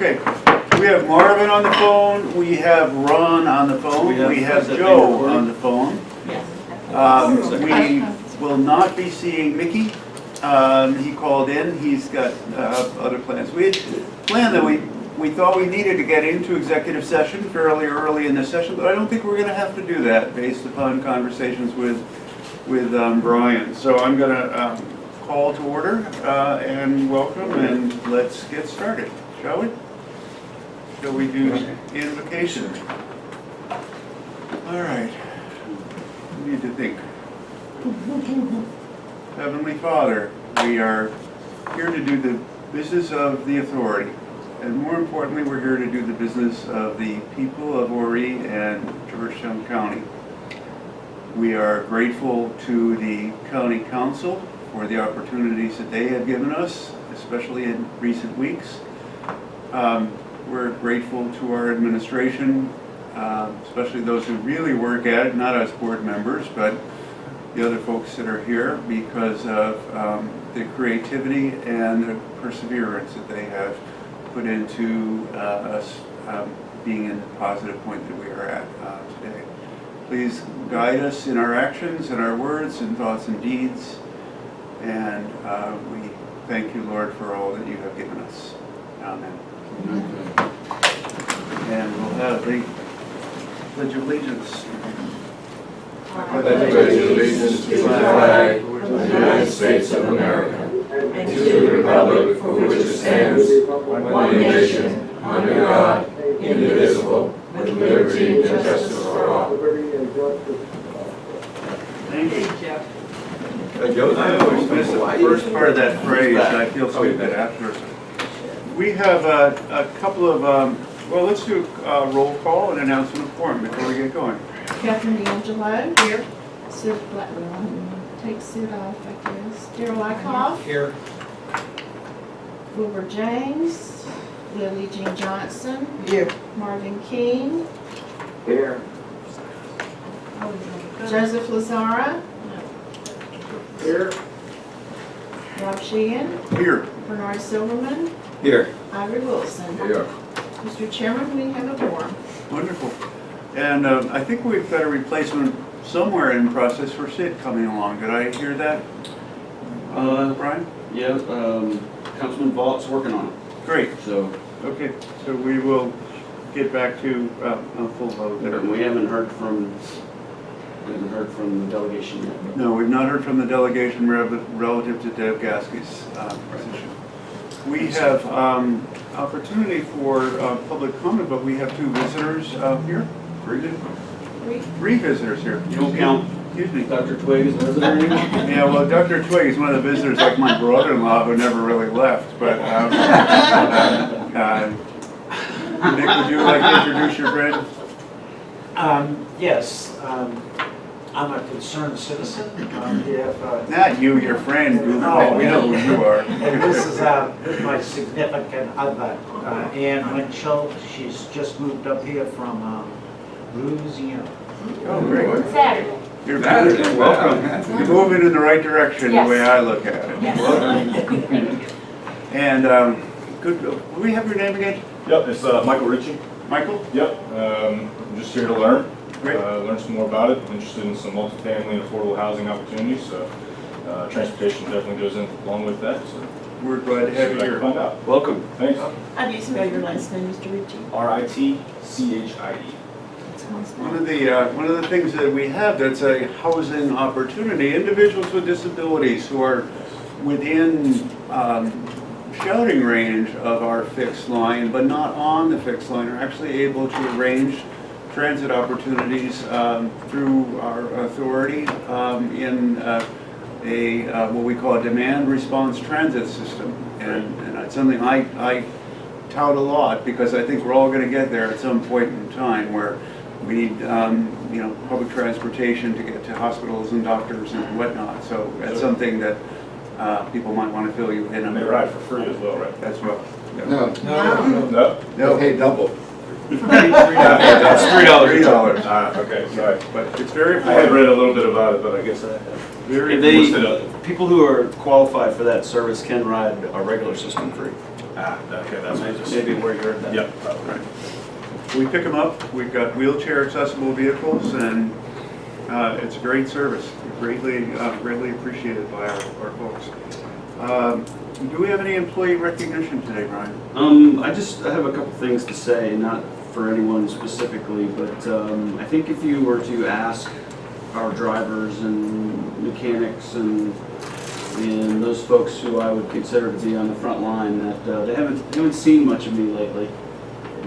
Okay, we have Marvin on the phone, we have Ron on the phone, we have Joe on the phone. We will not be seeing Mickey. He called in, he's got other plans. We had planned that we thought we needed to get into executive session fairly early in the session, but I don't think we're going to have to do that based upon conversations with Brian. So I'm going to call to order and welcome, and let's get started, shall we? Shall we do invocation? All right. We need to think. Heavenly Father, we are here to do the business of the authority. And more importantly, we're here to do the business of the people of Horry and Georgetown County. We are grateful to the County Council for the opportunities that they have given us, especially in recent weeks. We're grateful to our administration, especially those who really work at it, not as board members, but the other folks that are here, because of the creativity and the perseverance that they have put into us being in the positive point that we are at today. Please guide us in our actions and our words and thoughts and deeds, and we thank you, Lord, for all that you have given us. Amen. And we'll have the Pledge of Allegiance. I pledge allegiance to the flag of the United States of America and to the republic for which it stands, one nation, under God, indivisible, with liberty and justice for all. Thank you. Thank you. I always miss the first part of that phrase, and I feel stupid afterwards. We have a couple of, well, let's do a roll call and announcement of quorum before we get going. Catherine D'Angelo. Here. Sid Blackburn. Take Sid off, I guess. Daryl Lykoff. Here. Wilbur James. Lily Jean Johnson. Here. Marvin King. Here. Joseph Lazara. Here. Rob Sheehan. Here. Bernard Silverman. Here. Ivory Wilson. Here. Mr. Chairman, we have a quorum. Wonderful. And I think we've got a replacement somewhere in process for Sid coming along. Did I hear that, Brian? Yeah, Councilman Vaught's working on it. Great. So, Okay, so we will get back to a full vote there. we haven't heard from the delegation yet. No, we've not heard from the delegation relative to Deb Gaskey's position. We have opportunity for public comment, but we have two visitors here. Three visitors here. You don't count Excuse me. Dr. Twig as a visitor anymore? Yeah, well, Dr. Twig is one of the visitors, like my brother-in-law, who never really left. But Nick, would you like to introduce your friend? Yes, I'm a concerned citizen. Not you, your friend, goofball. We know who you are. And this is my significant other, Ann Winchell. She's just moved up here from Louisiana. Oh, great. Saturday. You're Saturday. welcome. You're moving in the right direction, the way I look at it. Yes. And good. Will we have your name again? Yep, it's Michael Ritchie. Michael? Yep, I'm just here to learn. Great. Learn some more about it. I'm interested in some multifamily and affordable housing opportunities, so transportation definitely goes in along with that. So We're glad to have you see what I can here. find out. Welcome. Thanks. How do you spell your last name, Mr. Ritchie? RITCHIE. One of the things that we have that's a housing opportunity, individuals with disabilities who are within shouting range of our fixed line, but not on the fixed line, are actually able to arrange transit opportunities through our authority in what we call a demand response transit system. And it's something I tout a lot, because I think we're all going to get there at some point in time where we need public transportation to get to hospitals and doctors and whatnot. So that's something that people might want to fill you in on. And they ride for free as well, right? That's well. No. No? They'll pay double. That's $3. Okay, sorry. But it's very I had affordable. read a little bit about it, but I guess I Very If looked it up. people who are qualified for that service can ride a regular system free. Okay, that's what it is. Maybe where you're at. Yep. Right. We pick them up, we've got wheelchair accessible vehicles, and it's a great service, greatly appreciated by our folks. Do we have any employee recognition today, Brian? I have a couple things to say, not for anyone specifically, but I think if you were to ask our drivers and mechanics and those folks who I would consider to be on the front line, that they haven't seen much of me lately.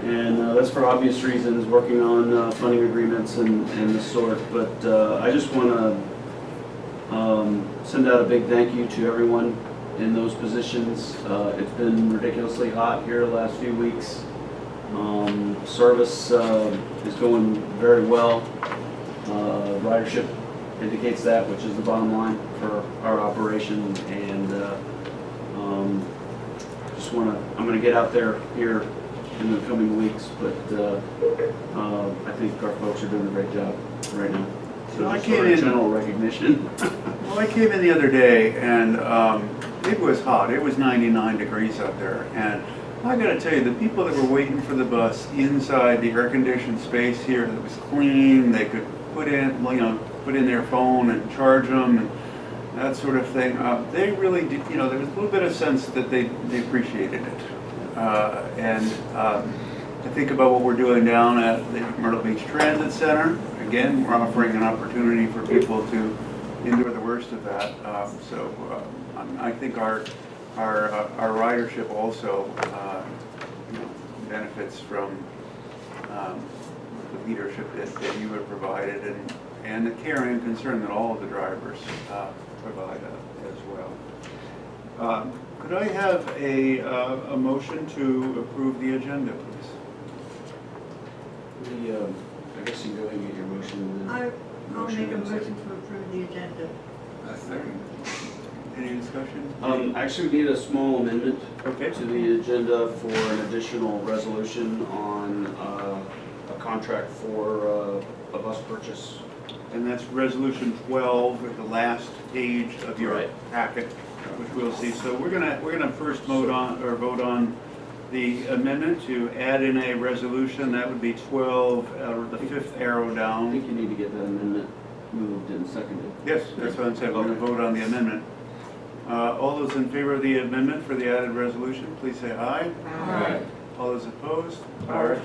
And that's for obvious reasons, working on funding agreements and the sort. But I just want to send out a big thank you to everyone in those positions. It's been ridiculously hot here the last few weeks. Service is going very well. Ridership indicates that, which is the bottom line for our operation. And I'm going to get out there here in the coming weeks, but I think our folks are doing a great job right now. So I just came for in- general recognition. Well, I came in the other day, and it was hot. It was 99 degrees out there, and I gotta tell you, the people that were waiting for the bus inside the air-conditioned space here that was clean, they could put in their phone and charge them and that sort of thing. They really did, there was a little bit of sense that they appreciated it. I think about what we're doing down at the Myrtle Beach Transit Center. Again, we're offering an opportunity for people to endure the worst of that. I think our ridership also benefits from the leadership that you have provided and the care and concern that all of the drivers provide as well. Could I have a motion to approve the agenda, please? I guess you can go ahead and get your motion. And then I'll make a and motion second. to approve the agenda. Any discussion? Actually, we need a small amendment Okay. to the agenda for an additional resolution on a contract for a bus purchase. And that's resolution 12 at the last page of your Right. packet, which we'll see. So we're gonna first vote on the amendment to add in a resolution. That would be 12, or the fifth arrow I down. think you need to get that amendment moved and seconded. Yes, that's what I'm saying. We're gonna Okay. vote on the amendment. All those in favor of the amendment for the added resolution, please say aye. Aye. All those opposed? All right.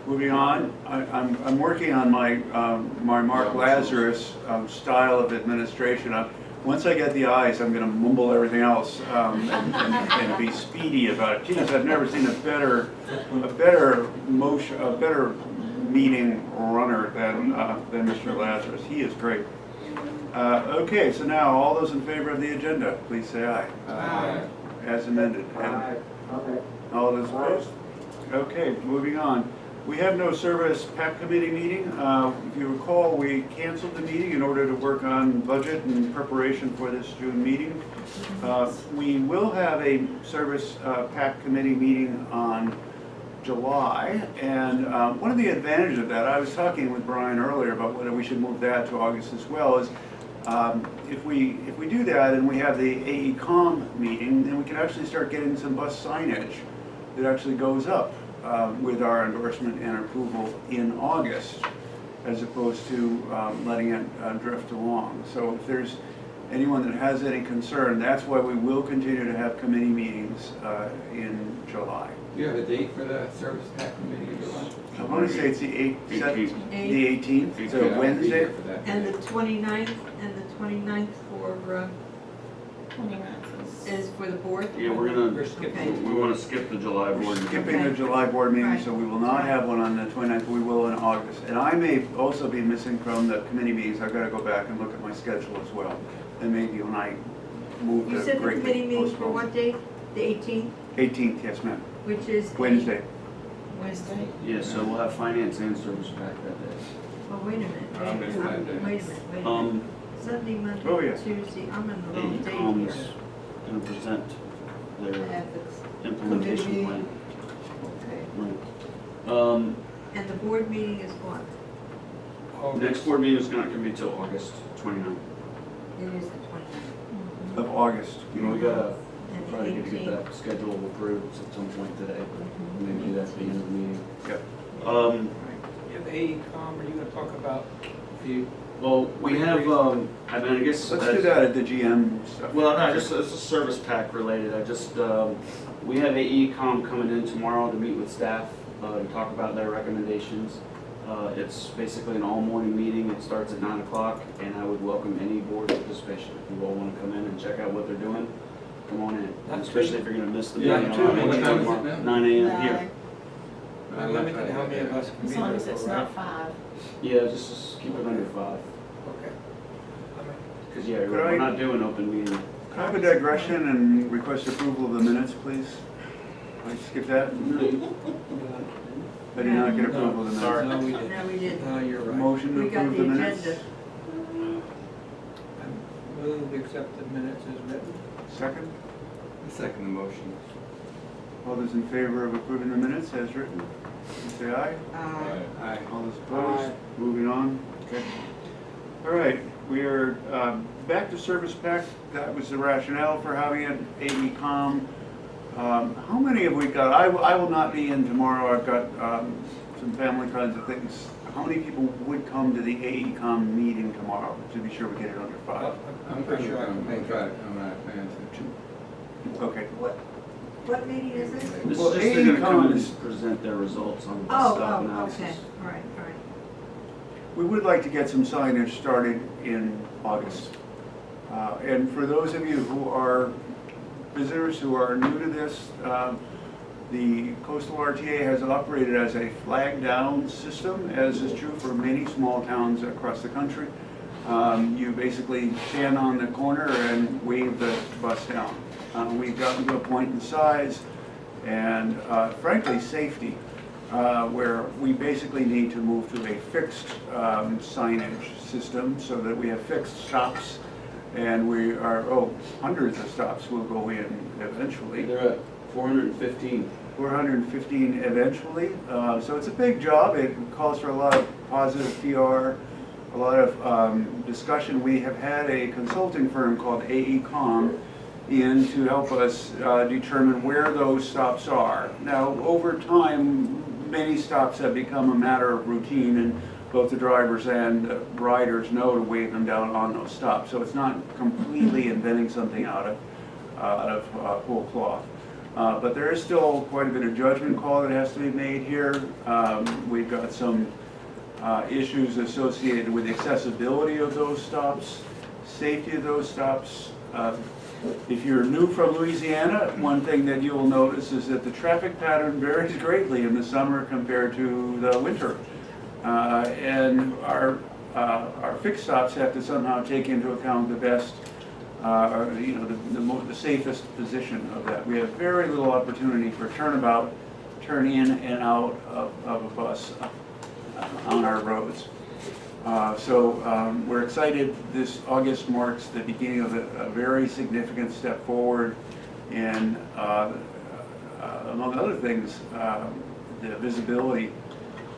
Moving on, I'm working on my Mark Lazarus style of administration. Once I get the ayes, I'm going to mumble everything else and be speedy about it. Geez, I've never seen a better meeting runner than Mr. Lazarus. He is great. Okay, so now all those in favor of the agenda, please say aye. Aye. As amended. And all those opposed? Okay, moving on. We have no service PAC committee meeting. If you recall, we canceled the meeting in order to work on budget and preparation for this June meeting. We will have a service PAC committee meeting on July, and one of the advantages of that, I was talking with Brian earlier about whether we should move that to August as well, is if we do that and we have the AECOM meeting, then we can actually start getting some bus signage that actually goes up with our endorsement and approval in August, as opposed to letting it drift along. So if there's anyone that has any concern, that's why we will continue to have committee meetings in July. Do you have a date for the service PAC committee in July? I want to say it's the 18th. the 18th, Yeah, so I'll be Wednesday. here for that. And the 29th for, 29th is for the board? Yeah, We're skipping. we want to skip the July We're board. skipping the Okay. July board meeting, Right. so we will not have one on the 29th, we will in August. And I may also be missing from the committee meetings, I've got to go back and look at my schedule as well. And maybe when I move You to said the greatly committee meetings for postpone. what date? The 18th, 18th, yes ma'am, which is? Wednesday. Wednesday. Yeah, so we'll have finance and service back that day. Oh, wait a minute. I'll miss that day. Wait a minute. Sunday, Monday, Oh, yeah. Tuesday, I'm in the wrong date AECOM's here. going to present their Ethics. implementation Committee. plan. Okay. Right. And the board meeting is what? Next board meeting is not going to be till August 29th. It is the 29th. Of August. You know, we got And Try to get 18th. that schedule approved at some point today, maybe do that at the end of the meeting. Yep. You have AECom, are you gonna talk about the, Well, we have, I mean, I guess. Let's do that at the GM stuff. Well, no, just, it's a service pack related. I just, we have AECom coming in tomorrow to meet with staff, to talk about their recommendations. It's basically an all-morning meeting. It starts at 9 o'clock, and I would welcome any board participation. If you all want to come in and check out what they're doing, come on in. And especially if you're gonna miss the Yeah, meeting. two. on What time is it tomorrow, now? 9 a.m. here. I'm limited how many of us can be As there, long as it's right? not 5. Yeah, just keep it under 5. Okay. Because, yeah, Could we're I- not doing open meeting. Can I have a digression and request approval of the minutes, please? Can I skip that? I did not get approval of the Sorry. minutes. No, we didn't. No, we didn't. No, you're right. Motion to We got approve the the minutes? agenda. I move to accept the minutes as written. Second? I second the motion. All those in favor of approving the minutes as written, please say aye. Aye. All those opposed? Moving on. Okay. All right, we are back to service pack. That was the rationale for having it, AECom. How many have we got? I will not be in tomorrow. I've got some family kinds of things. How many people would come to the AECom meeting tomorrow, to be sure we get it under 5? I'm pretty sure I can make it. I'm not a fan of Okay. What meeting is this? This Well, is just they're gonna come AECom and is- present their results on the Oh, stock oh, analysis. okay, all right, all right. We would like to get some signage started in August. And for those of you who are visitors who are new to this, the coastal RTA has operated as a flag down system, as is true for many small towns across the country. You basically stand on the corner and wave the bus down. We've gotten to a point in size and frankly safety where we basically need to move to a fixed signage system so that we have fixed stops, and we are, hundreds of stops will go in eventually. They're at 415. 415 eventually, so it's a big job. It calls for a lot of positive PR, a lot of discussion. We have had a consulting firm called AECom in to help us determine where those stops are. Now, over time, many stops have become a matter of routine, and both the drivers and riders know to wave them down on those stops. So it's not completely inventing something out of whole cloth. But there is still quite a bit of judgment call that has to be made here. We've got some issues associated with accessibility of those stops, safety of those stops. If you're new from Louisiana, one thing that you will notice is that the traffic pattern varies greatly in the summer compared to the winter. And our fixed stops have to somehow take into account the best, the safest position of that. We have very little opportunity for turnabout, turn in and out of a bus on our roads. So we're excited. This August marks the beginning of a very significant step forward in, among other things, the visibility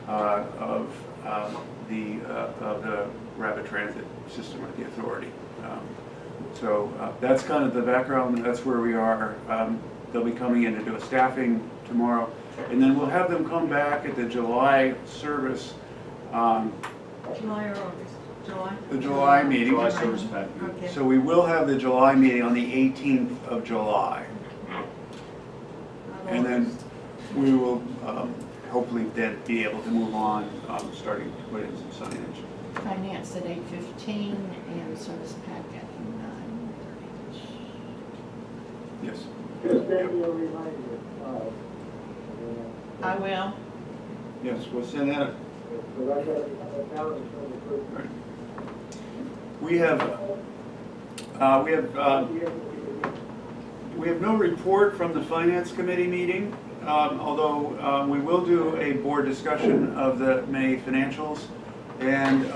of the rapid transit system at the authority. So that's kind of the background. That's where we are. They'll be coming in to do a staffing tomorrow, and then we'll have them come back at the July service. July or August? July? The July meeting. July service pack. Okay. So we will have the July meeting on the 18th of July. And then we will hopefully then be able to move on, starting to put in some signage. Finance at 8:15 and service pack at 9:30. Yes. I will. Yes, we'll send that. We have no report from the Finance Committee meeting, although we will do a board discussion of the May financials. And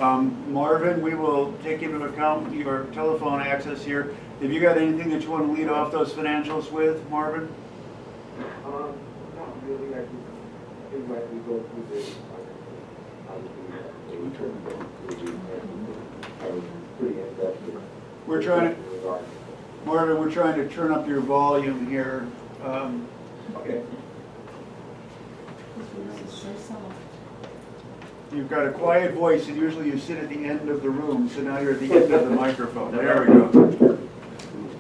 Marvin, we will take into account your telephone access here. Have you got anything that you want to lead off those financials with, Marvin? Not really. I think when we go through this, We're trying to. Marvin, we're trying to turn up your volume here. Okay. This is so soft. You've got a quiet voice, and usually you sit at the end of the room, so now you're at the end of the microphone. There we go.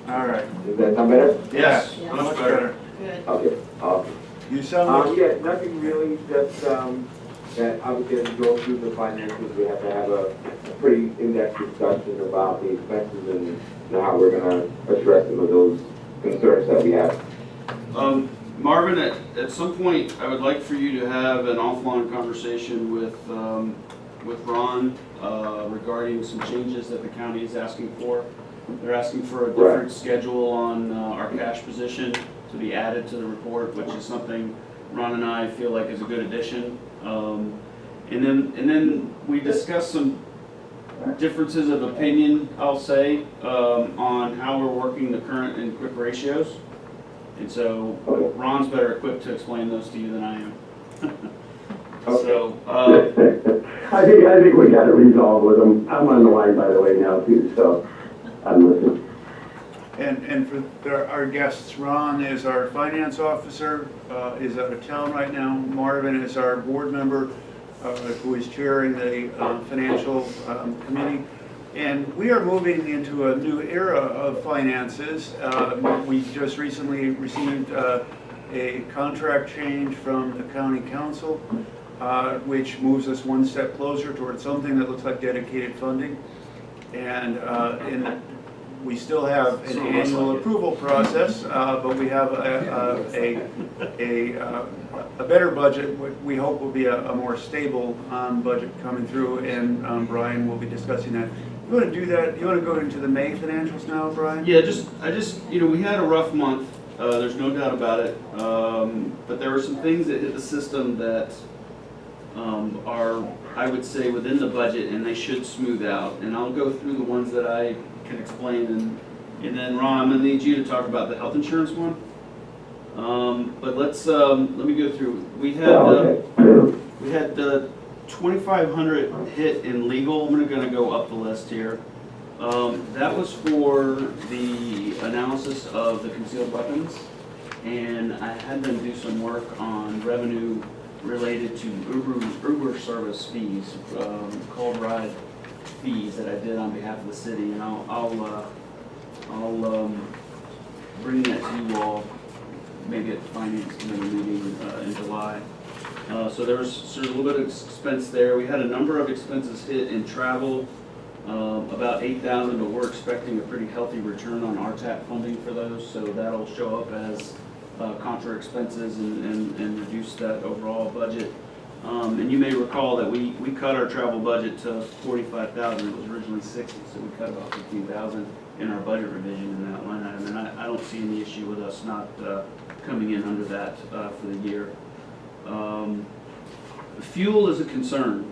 All right. Does that sound better? Yes, Yes. much better. Good. Okay, awesome. You sound like, Yeah, nothing really, just, that obviously as we go through the finances, we have to have a pretty in-depth discussion about the expenses and you know, how we're gonna address some of those concerns that we have. Marvin, at some point, I would like for you to have an offline conversation with Ron regarding some changes that the county is asking for. They're asking for a different schedule on our cash position to be added to the report, which is something Ron and I feel like is a good addition. And then we discussed some differences of opinion, I'll say, on how we're working the current and quick ratios. And so Ron's better equipped to explain those to you than I am. So, I think we got it resolved with them. I'm on the line, by the way, now too, so I'm listening. and for our guests, Ron is our finance officer, is out of town right now. Marvin is our board member, who is chairing the financial committee. And we are moving into a new era of finances. We just recently received a contract change from the county council, which moves us one step closer towards something that looks like dedicated funding. And we still have an annual approval process, but we have a better budget. What we hope will be a more stable budget coming through, and Brian will be discussing that. You want to do that? You want to go into the May financials now, Brian? yeah, we had a rough month. There's no doubt about it. But there were some things that hit the system that are, I would say, within the budget, and they should smooth out. And I'll go through the ones that I can explain, and then Ron, I'm gonna need you to talk about the health insurance one. But let me go through. We had 2,500 hit in legal. I'm gonna go up the list here. That was for the analysis of the concealed weapons, and I had them do some work on revenue related to Uber service fees, called ride fees that I did on behalf of the city, and I'll bring that to you all maybe at the finance committee meeting in July. So there was sort of a little bit of expense there. We had a number of expenses hit in travel, about 8,000, but we're expecting a pretty healthy return on RTA funding for those, so that'll show up as contra expenses and reduce that overall budget. And you may recall that we cut our travel budget to 45,000. It was originally 60, so we cut about 15,000 in our budget revision in that line item. And I don't see any issue with us not coming in under that for the year. Fuel is a concern.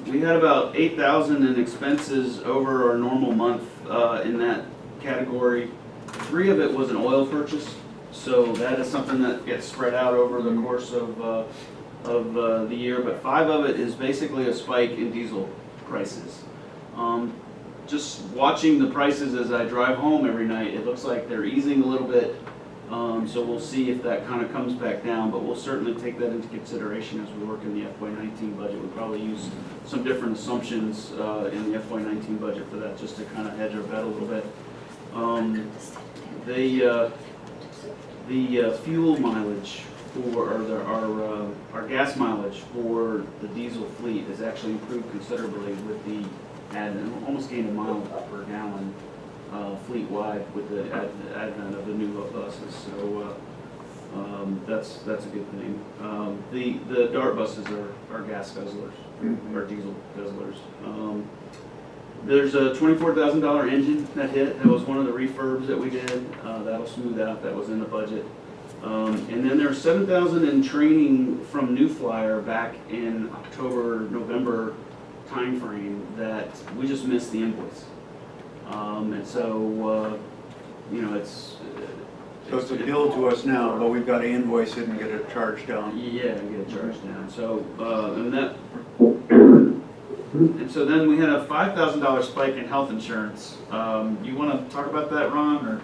We had about 8,000 in expenses over our normal month in that category. 3 of it was an oil purchase, so that is something that gets spread out over the course of the year. But 5 of it is basically a spike in diesel prices. Just watching the prices as I drive home every night, it looks like they're easing a little bit. So we'll see if that kind of comes back down, but we'll certainly take that into consideration as we work in the FY19 budget. We'll probably use some different assumptions in the FY19 budget for that, just to kind of hedge our bet a little bit. The fuel mileage for, or our gas mileage for the diesel fleet has actually improved considerably with the almost gained a mile per gallon fleet-wide with the advent of the new buses, so that's a good thing. The DART buses are gas guzzlers, or diesel guzzlers. There's a $24,000 engine that hit. That was one of the refurbs that we did. That'll smooth out. That was in the budget. And then there's 7,000 in training from New Flyer back in October, November timeframe that we just missed the invoice. And so, it's So it's a bill to us now, but we've got to invoice it and get it charged down. yeah, get it charged down. So, and that And so then we had a $5,000 spike in health insurance. You want to talk about that, Ron, or?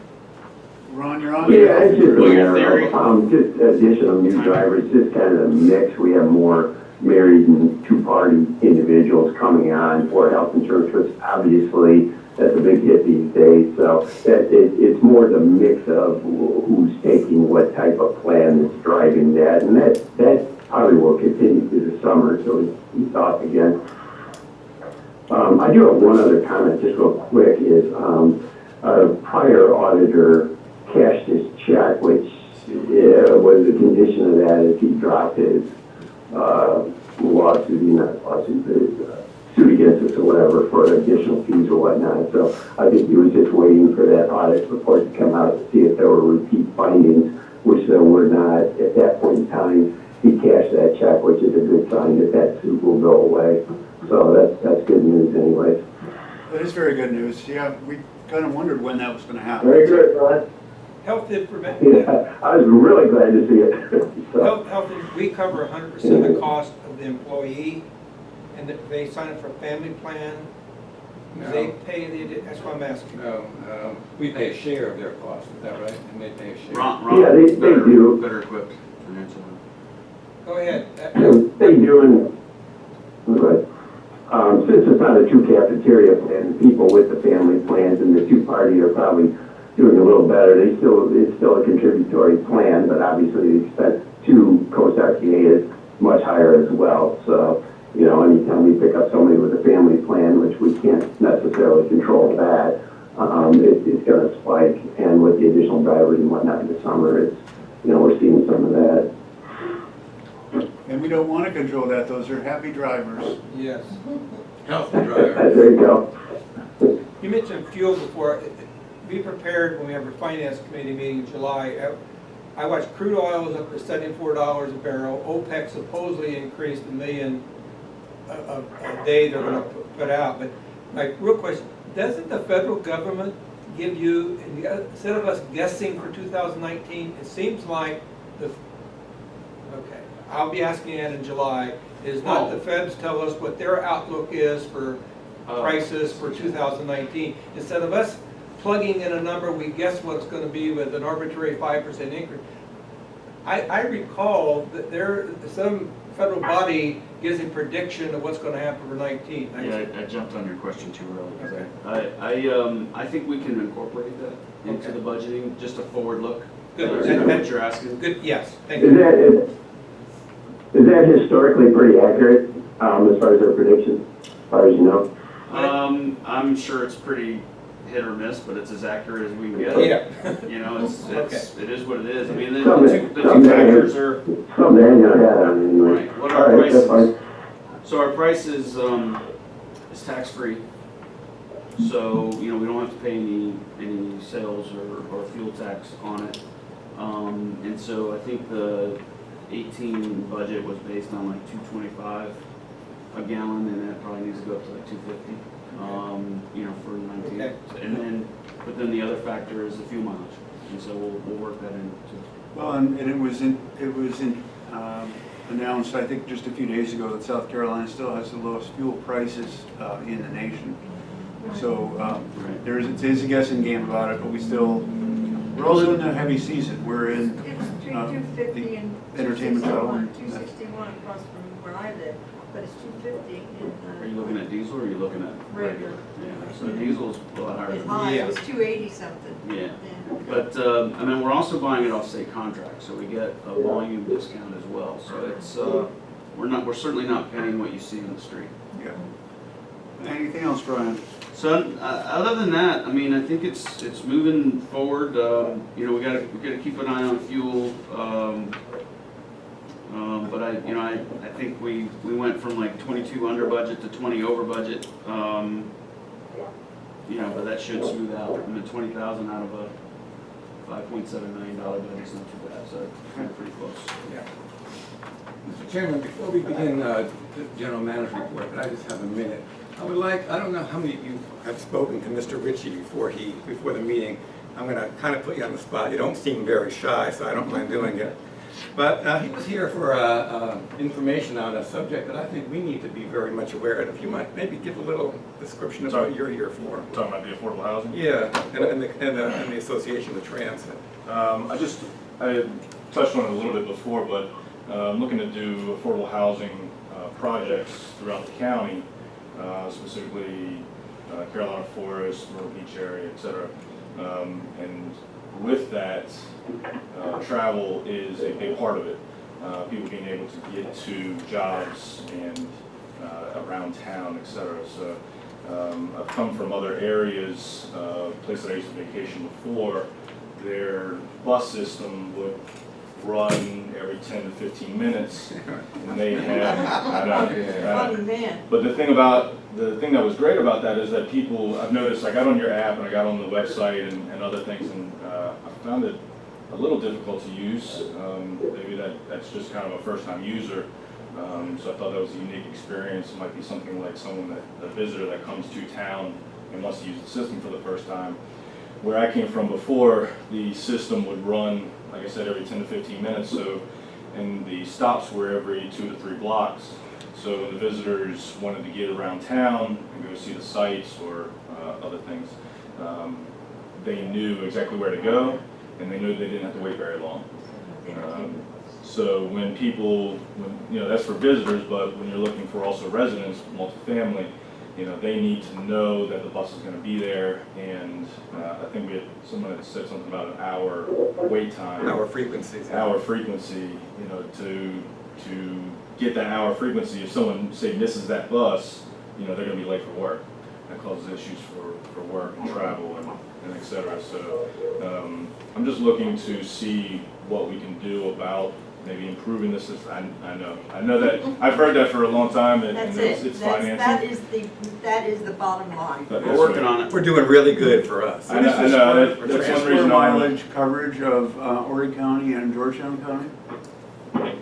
Ron, you're on? Yeah, it's just a Well, your matter theory? of, just addition of new drivers, just kind of a mix. We have more married and two-party individuals coming on for health insurance, which obviously that's a big hit these days. So it's more the mix of who's taking what type of plan that's driving that. And that probably will continue through the summer, so it's off again. I do have one other comment, just real quick, is our prior auditor cashed his check, which was a condition of that if he dropped his suit against us or whatever for additional fees or whatnot. So I think he was just waiting for that audit report to come out to see if there were repeat findings, which there were not at that point in time. He cashed that check, which is a good sign that that suit will go away. So that's good news anyways. That is very good news. Yeah, we kind of wondered when that was going to happen. Very good, Ron. Health information, Yeah, I was really glad to see it. So, we cover 100% of the cost of the employee, and if they sign up for a family plan, they pay that's why I'm asking. No, we pay a share of their cost, is that right? And they pay a share. Ron, Yeah, they do. Better equipped to answer that. Go ahead. They do, and good. Since it's not a true cafeteria plan, people with the family plans and the two-party are probably doing a little better. It's still a contributory plan, but obviously the expense to Coast RTA is much higher as well. So, you know, anytime we pick up somebody with a family plan, which we can't necessarily control that, it's going to spike. And with the additional drivers and whatnot in the summer, it's, you know, we're seeing some of that. And we don't want to control that. Those are happy drivers. Yes. Healthy drivers. There you go. You mentioned fuel before. Be prepared when we have our finance committee meeting in July. I watched crude oil is up to $74 a barrel. OPEC supposedly increased 1 million a day they're going to put out. But my real question, doesn't the federal government give you, instead of us guessing for 2019, it seems like okay, I'll be asking that in July, is not the feds tell us what their outlook is for prices for 2019. Instead of us plugging in a number, we guess what it's going to be with an arbitrary 5% increase. I recall that some federal body gives a prediction of what's going to happen for 19. Yeah, I jumped on your question too early. Okay. I think we can incorporate that into the budgeting, just a forward look. Good. Is that what you're asking? Good. Yes. Thank you. Is that historically pretty accurate as far as their predictions, as far as you know? I'm sure it's pretty hit or miss, but it's as accurate as we can get. Yeah. You know, it is what it is. I mean, the Something- two factors are, Something to hang our hat on anyway. right, what All our right, price that's fine. is. So our price is tax-free. So, you know, we don't have to pay any sales or fuel tax on it. And so I think the 18 budget was based on like $2.25 a gallon, and that probably needs to go up to like $2.50. You know, for 19. Okay. And then the other factor is the fuel mileage, and so we'll work that in too. Well, and it was announced, I think, just a few days ago that South Carolina still has the lowest fuel prices in the nation. So it is a guessing game about it, but we're also in a heavy season. We're in It's between 250 and entertainment shuttle. 261 across from where I live, but it's 250 Are you looking at diesel or are you looking at Regular. Yeah, so diesel's a lot higher It's than high, Yeah. it was 280 something. Yeah. But, I mean, we're also buying it off state contract, so we get a volume discount as well. So it's, we're certainly not paying what you see on the street. Yeah. Anything else, Brian? So, other than that, I mean, I think it's moving forward. You know, we gotta keep an eye on fuel. But I think we went from like 22 under budget to 20 over budget. You know, but that should smooth out. I mean, 20,000 out of a $5.7 million budget is not too bad, so kind of pretty close. Yeah. Mr. Chairman, before we begin the general manager report, but I just have a minute. I don't know how many of you have spoken to Mr. Ritchie before the meeting. I'm going to kind of put you on the spot. You don't seem very shy, so I don't mind doing it. But he was here for information on a subject that I think we need to be very much aware of. If you might maybe give a little description of what you're here for. Talking about the affordable housing? Yeah, and the association with transit. I touched on it a little bit before, but I'm looking to do affordable housing projects throughout the county, specifically Carolina Forest, Myrtle Beach area, et cetera. And with that, travel is a big part of it. People being able to get to jobs and around town, et cetera. So I've come from other areas, places I used to vacation before. Their bus system would run every 10 to 15 minutes, and they had, Funny man. but the thing that was great about that is that people, I've noticed, I got on your app and I got on the website and other things, and I found it a little difficult to use. Maybe that's just kind of a first-time user. So I thought that was a unique experience. It might be something like a visitor that comes to town and wants to use the system for the first time. Where I came from before, the system would run, like I said, every 10 to 15 minutes. So, and the stops were every 2 to 3 blocks. So when the visitors wanted to get around town and go see the sites or other things, they knew exactly where to go, and they knew they didn't have to wait very long. So when people, that's for visitors, but when you're looking for also residents, multifamily, they need to know that the bus is going to be there, and I think we had someone that said something about an hour wait time. Hour frequencies. Hour frequency, to get that hour frequency, if someone, say, misses that bus, they're going to be late for work. That causes issues for work and travel and et cetera. So I'm just looking to see what we can do about maybe improving this. I know that I've heard that for a long time, and That's it's financing. That is the bottom line. We're working on it. We're doing really good for us. I know, that's one reason I mileage coverage of Horry County and Georgetown County? I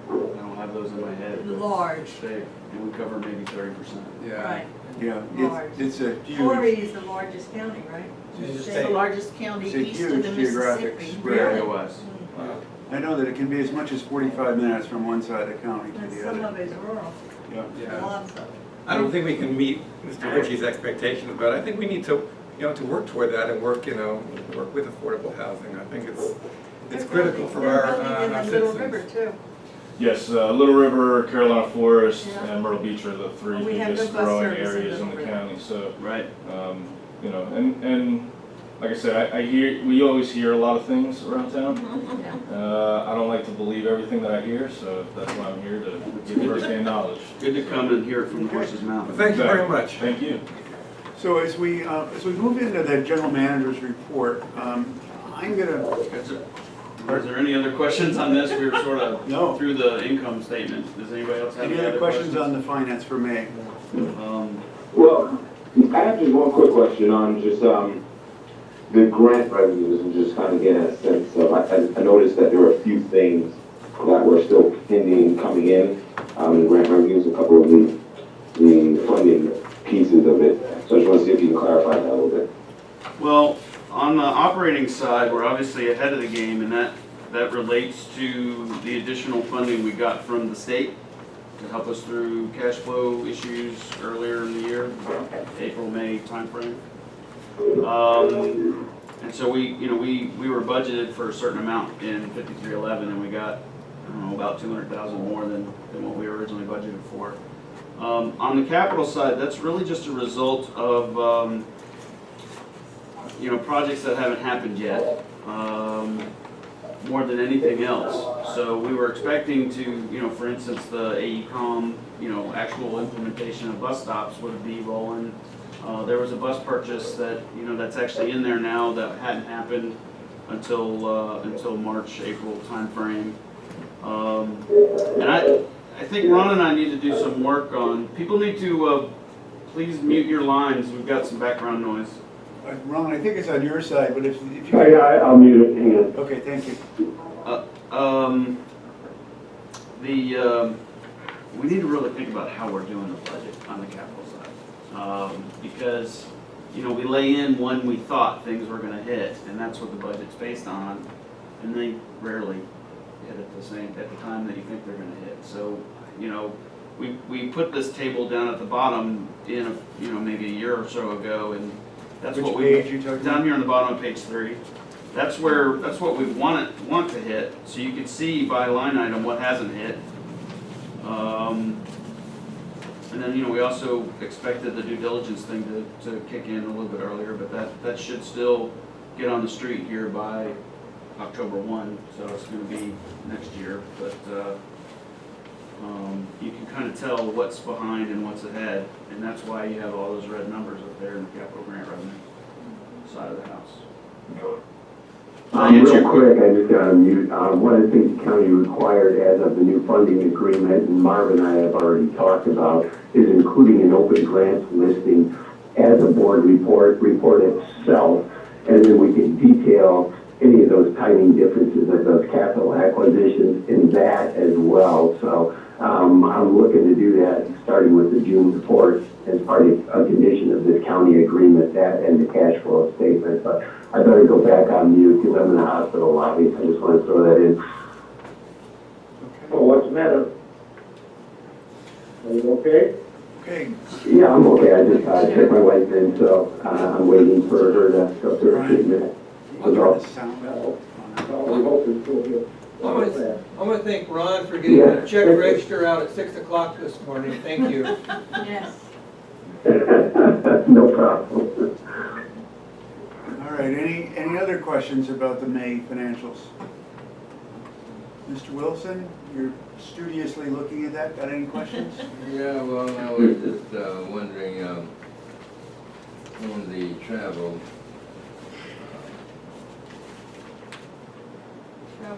don't have those in my head. but Large. And we cover maybe 30%. Yeah. Right. Yeah, Large. it's a huge. Horry is the largest county, right? It's the largest county It's a east of huge the geographic Mississippi. spread. Very west. I know that it can be as much as 45 minutes from one side of the county to And the some other. of it is rural, Yeah. lots of it. I don't think we can meet Mr. Ritchie's expectations, but I think we need to, to work toward that and work with affordable housing. I think it's critical for They're our building in the Little citizens. River too. Yes, Little River, Carolina Forest, and Myrtle Beach are the three We have biggest good bus growing service in areas in Little the River. county. So, Right. and like I said, we always hear a lot of things around town. I don't like to believe everything that I hear, so that's why I'm here to give firsthand knowledge. Good to come and hear it from the horse's mouth. Well, thank you very much. Thank you. So as we move into the general manager's report, I'm gonna, Is there any other questions on this? We were sort of No. through the income statement. Does anybody else have any other questions on the finance for May? Well, I have just one quick question on just the grant revenues and just kind of getting a sense of, I noticed that there were a few things that were still pending coming in, grant revenues, a couple of the funding pieces of it. So I just want to see if you can clarify that a little bit. Well, on the operating side, we're obviously ahead of the game, and that relates to the additional funding we got from the state to help us through cash flow issues earlier in the year, April, May timeframe. And so we were budgeted for a certain amount in 5311, and we got, I don't know, about 200,000 more than what we originally budgeted for. On the capital side, that's really just a result of projects that haven't happened yet, more than anything else. So we were expecting to, for instance, the AECOM, actual implementation of bus stops would be rolling. There was a bus purchase that, that's actually in there now that hadn't happened until March, April timeframe. And I think Ron and I need to do some work on, people need to please mute your lines. We've got some background noise. Ron, I think it's on your side, but if you. I'll mute it, hang on. Okay, thank you. We need to really think about how we're doing the budget on the capital side. Because, we lay in when we thought things were gonna hit, and that's what the budget's based on, and they rarely hit at the time that you think they're gonna hit. So, you know, we put this table down at the bottom maybe a year or so ago, and that's Which what we, page you talking down about? here on the bottom of page 3. That's what we want to hit, so you can see by line item what hasn't hit. And then, you know, we also expected the due diligence thing to kick in a little bit earlier, but that should still get on the street here by October 1, so it's gonna be next year, but, you can kind of tell what's behind and what's ahead, and that's why you have all those red numbers up there in the capital grant revenue side of the house. Real quick, I just got to mute. One of the things the county required as of the new funding agreement, and Marv and I have already talked about, is including an open grants listing as a board report itself, and then we can detail any of those timing differences of those capital acquisitions in that as well. So I'm looking to do that starting with the June report as part of a condition of this county agreement, that and the cash flow statement. But I better go back on mute because I'm in the hospital lobby. I just want to throw that in. Oh, what's the matter? Are you okay? Okay, Yeah, I'm okay. I just checked my wife in, so I'm waiting for her to go through her treatment. I'll turn the sound up. Well, we hope it's still here. I want to thank Ron for getting the check register out at 6 o'clock this morning. Thank you. Yes. No problem. All right, any other questions about the May financials? Mr. Wilson, you're studiously looking at that, got any questions? Yeah, well, I was just wondering, on the travel,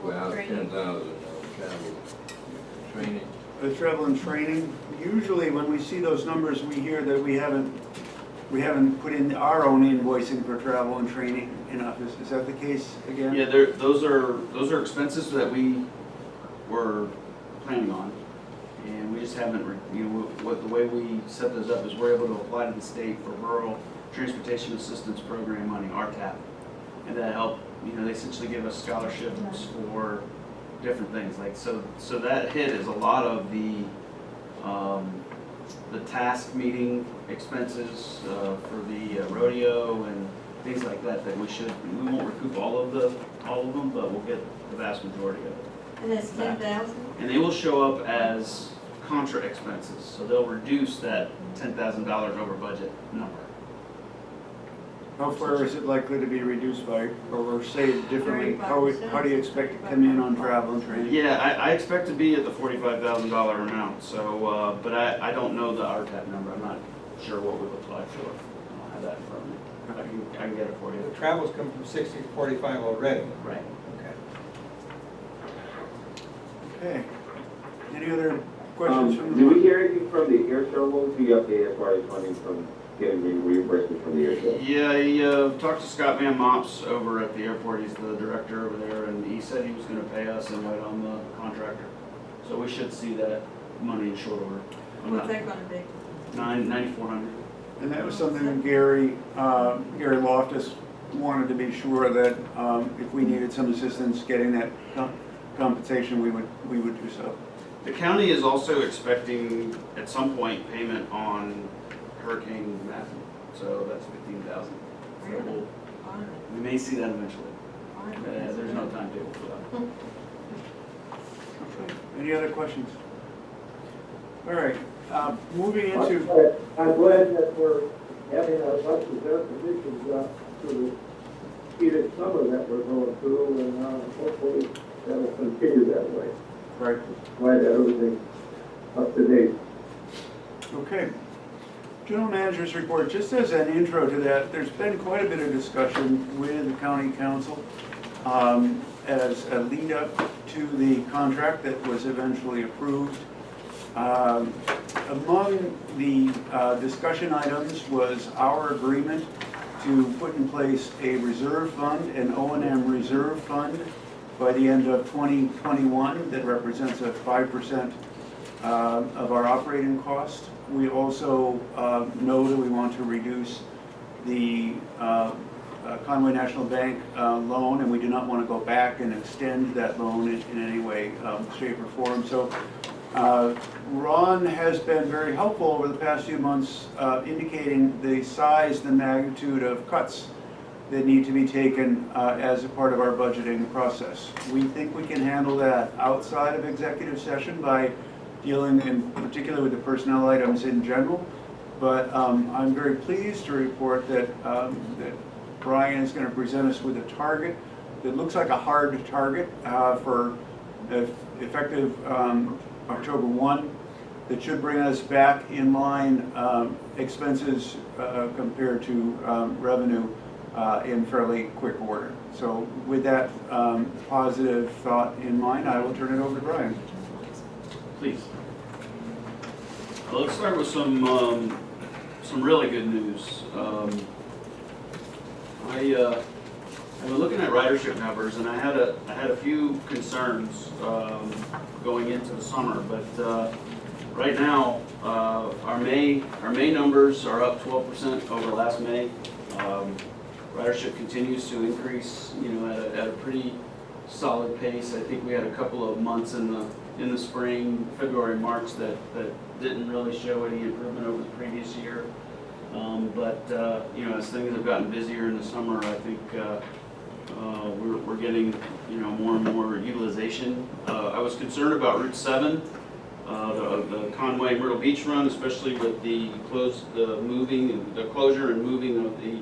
well, Training. 10,000, travel, training. The travel and training, usually when we see those numbers, we hear that we haven't put in our own invoicing for travel and training enough. Is that the case again? Yeah, those are expenses that we were planning on, and we just haven't, the way we set those up is we're able to apply to the state for Rural Transportation Assistance Program money, RTAP, and that help, they essentially give us scholarships for different things, like, so that hit is a lot of the task meeting expenses for the rodeo and things like that we won't recoup all of them, but we'll get the vast majority of it. And that's 10,000? And they will show up as contra expenses, so they'll reduce that $10,000 over budget number. How far is it likely to be reduced by, or say it differently, how do you expect to come in on travel and training? Yeah, I expect to be at the $45,000 amount, so, but I don't know the RTAP number, I'm not sure what we've applied for. I don't have that in front of me. I can get it for you. The travel's come from 60 to 45 already. Right. Okay. Any other questions from the Did we board? hear anything from the air show? What was the update as far as funding from getting reimbursement from the air show? Yeah, he talked to Scott Van Mops over at the airport, he's the director over there, and he said he was gonna pay us and wait on the contractor. So we should see that money in short order. What's that gonna be? $9,400. And that was something that Gary Loftus wanted to be sure that if we needed some assistance getting that compensation, we would do so. The county is also expecting at some point payment on Hurricane Matthew, so that's $15,000. So Really? we may see that eventually. There's no timetable for that. Okay. Any other questions? All right, moving into, I'm glad that we're having a bunch of air conditions to the heated summer that we're going through, and hopefully that will continue that way. right, Glad that everything's up to date. okay. General Manager's report, just as an intro to that, there's been quite a bit of discussion with the County Council as a lead up to the contract that was eventually approved. Among the discussion items was our agreement to put in place a reserve fund, an O&M reserve fund, by the end of 2021 that represents a 5% of our operating cost. We also know that we want to reduce the Conway National Bank loan, and we do not want to go back and extend that loan in any way, shape, or form. So Ron has been very helpful over the past few months, indicating the size and magnitude of cuts that need to be taken as a part of our budgeting process. We think we can handle that outside of executive session by dealing in particular with the personnel items in general. But I'm very pleased to report that, that Brian is going to present us with a target that looks like a hard target for effective October 1, that should bring us back in line expenses compared to revenue in fairly quick order. So with that positive thought in mind, I will turn it over to Brian. Please. Well, let's start with some really good news. I've been looking at ridership numbers, and I had a few concerns going into the summer, but right now our May numbers are up 12% over last May. Ridership continues to increase, at a pretty solid pace. I think we had a couple of months in the spring, February, March, that didn't really show any improvement over the previous year. But as things have gotten busier in the summer, I think we're getting more and more utilization. I was concerned about Route 7, the Conway Myrtle Beach run, especially with the closure and moving of the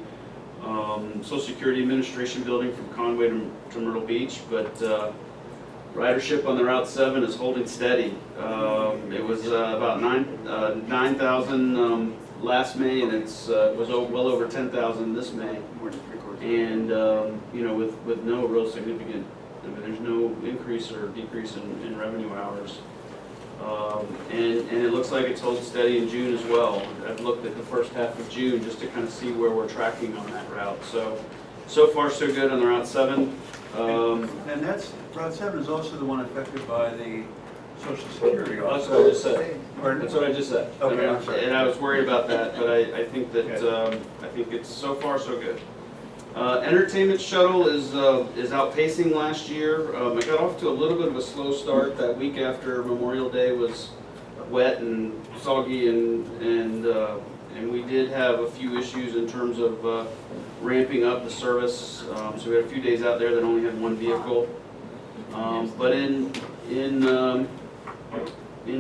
Social Security Administration building from Conway to Myrtle Beach, but ridership on the Route 7 is holding steady. It was about 9,000 last May, and it was well over 10,000 this May. And with no real significant, there's no increase or decrease in revenue hours. And it looks like it's holding steady in June as well. I've looked at the first half of June just to kind of see where we're tracking on that route. So far so good on the Route 7. And Route 7 is also the one affected by the Social Security. That's what I just said. Pardon? That's what I just said. Okay, I'm sorry. And I was worried about that, but I think that I think it's so far so good. Entertainment shuttle is outpacing last year. I got off to a little bit of a slow start that week after Memorial Day was wet and soggy, and we did have a few issues in terms of ramping up the service. So we had a few days out there that only had one vehicle. But in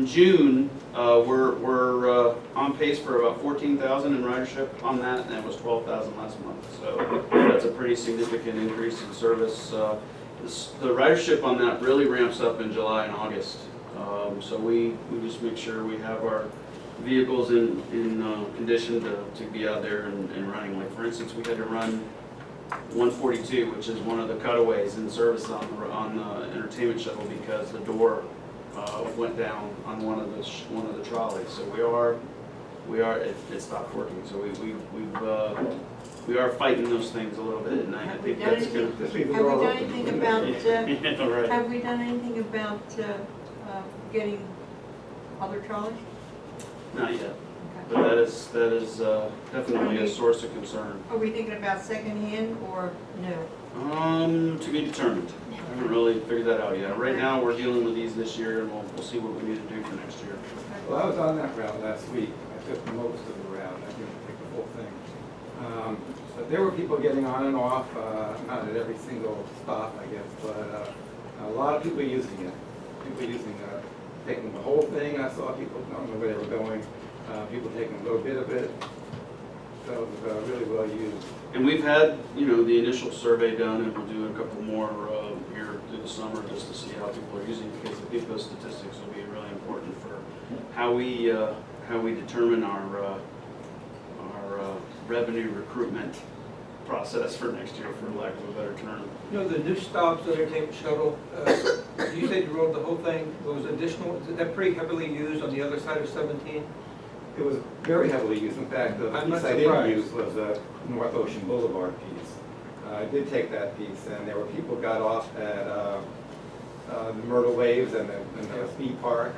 June, we're on pace for about 14,000 in ridership on that, and it was 12,000 last month. So that's a pretty significant increase in service. The ridership on that really ramps up in July and August. So we just make sure we have our vehicles in condition to be out there and running. Like for instance, we had to run 142, which is one of the cutaways in service on the entertainment shuttle because the door went down on one of the trolleys. So it stopped working. So we are fighting those things a little bit, and I think that's going to. Have we done anything about? Right. Have we done anything about getting other trolleys? Not yet, but that is definitely a source of concern. Are we thinking about secondhand or no? To be determined. I haven't really figured that out yet. Right now, we're dealing with these this year, and we'll see what we need to do for next year. Well, I was on that route last week. I took most of the route. I didn't take the whole thing. But there were people getting on and off, not at every single stop, I guess, but a lot of people using it. People using taking the whole thing. I saw people, I don't know where they were going, people taking a little bit of it. So it was really well used. And we've had, the initial survey done, and we'll do a couple more here through the summer just to see how people are using it, because I think those statistics will be really important for how we determine our revenue recruitment process for next year, for lack of a better term. The new stops, the entertainment shuttle, you said you rode the whole thing, was additional, is that pretty heavily used on the other side of 17? It was very heavily used. In fact, the I'm piece not I didn't surprised. use was the North Ocean Boulevard piece. I did take that piece, and there were people got off at the Myrtle Waves and the Speed Park,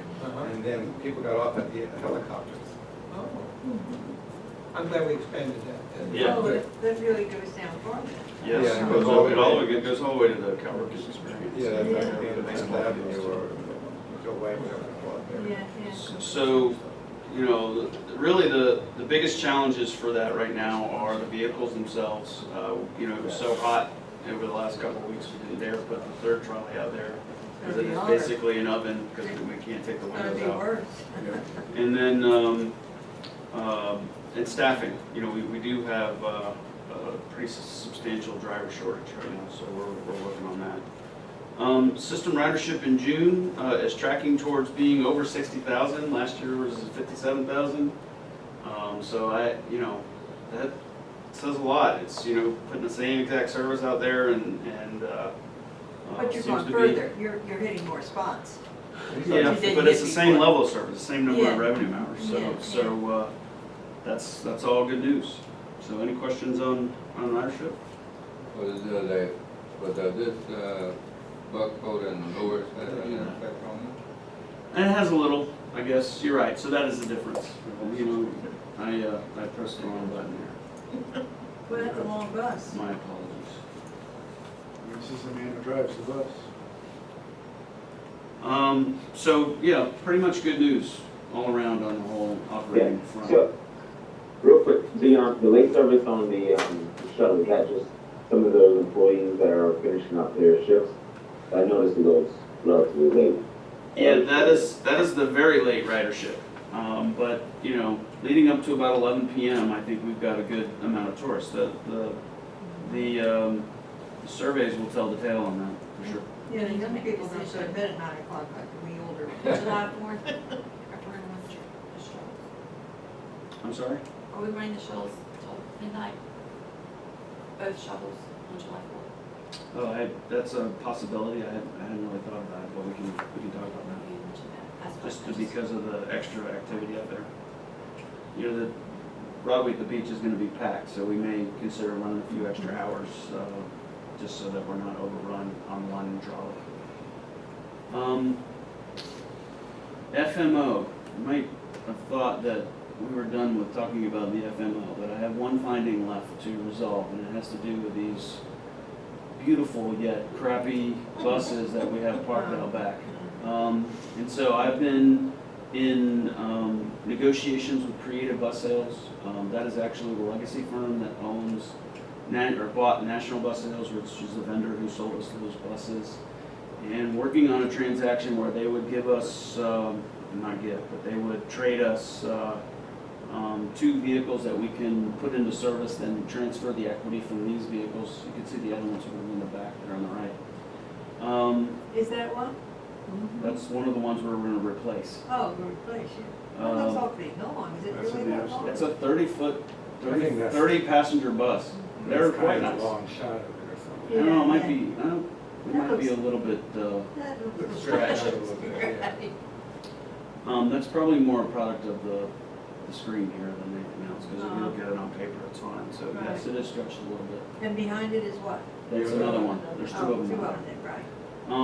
and then people got off at the helicopters. Oh. I'm glad we expanded that. Yeah. Oh, that really goes down far then. Yes, Yeah, it goes all the way to the coworkers experience. Yeah, that's like being a nice avenue or go away, whatever you call it there. Yeah, yeah. So, you know, really the biggest challenges for that right now are the vehicles themselves. You know, it was so hot over the last couple of weeks, we didn't dare put the third trolley out there, because it is basically an oven, because we can't take the It's gonna windows be out. worse. And then, and staffing, you know, we do have a pretty substantial driver shortage right now, so we're working on that. System ridership in June is tracking towards being over 60,000. Last year was 57,000. So you know, that says a lot. It's, you know, putting the same exact service out there and But you're seems going to be. further, you're hitting more spots. Yeah, You didn't but it's get the same before. level of service, the same number Yeah. of revenue hours, Yeah, yeah. so that's all good news. So any questions on ridership? But this buck code and lowers that an effect on them? And it has a little, I guess, you're right, so that is the difference. You know, I pressed the wrong button here, Well, that's a long bus. my apologies. This is the man who drives the bus. So, yeah, pretty much good news all around on the whole operating front. So, real quick, the late service on the shuttle, is that just some of those employees that are finishing up their shifts? I noticed it was relatively late. Yeah, that is the very late ridership. But, you know, leading up to about 11 p.m., I think we've got a good amount of tourists. The surveys will tell the tale on that, for sure. Yeah, the young people don't go to bed at 9 o'clock like we older. July 4th, we're running the shuttles. I'm sorry? Are we running the shuttles till midnight? Both shuttles on July 4th? Oh, that's a possibility. I hadn't really thought about it, but we can talk about that. You mentioned that. Just because of the extra activity out there. You know, the Broadway at the beach is going to be packed, so we may consider running a few extra hours, just so that we're not overrun on the line and trolley. FMO, you might have thought that we were done with talking about the FMO, but I have one finding left to resolve, and it has to do with these beautiful yet crappy buses that we have parked out back. And so I've been in negotiations with Creative Bus Sales. That is actually the legacy firm that owns or bought National Bus Sales, which is the vendor who sold us those buses. And working on a transaction where they would give us, not give, but they would trade us 2 vehicles that we can put into service, then transfer the equity from these vehicles. You can see the other ones are in the back, they're on the right. Is that one? That's one of the ones we're going to replace. Oh, we're replacing. Oh, that's awfully long. Is it That's really in the that long? It's a 30-foot, I think that's- 30-passenger bus. They're That's quite kind of nice. a long shot of it or something. I don't know, it might Yeah. be, we That might be a looks- little bit, That looks Stretched like- a little bit, yeah. that's probably more a product of the screen here than anything else, because if you look at it on paper, it's fine. So yes, it is stretched a little bit. And behind it is what? That's another one. There's 2 Oh, of them. 2 of them, right.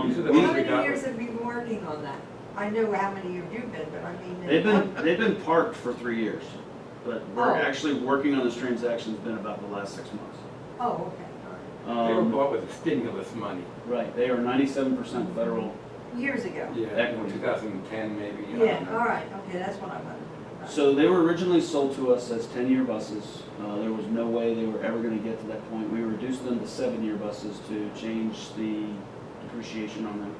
These are the We- ones How we many got. years have you been working on that? I know how many you've been, but I mean. They've been parked for 3 years, but we're Oh. actually working on this transaction. It's been about the last 6 months. Oh, okay, all They were Um, bought with stimulus money. Right, they are 97% federal. right. Years ago. Yeah, Equity. 2010 maybe. I Yeah, don't know. all right, okay, that's what I wanted. Right. So they were originally sold to us as 10-year buses. There was no way they were ever going to get to that point. We reduced them to 7-year buses to change the depreciation on them.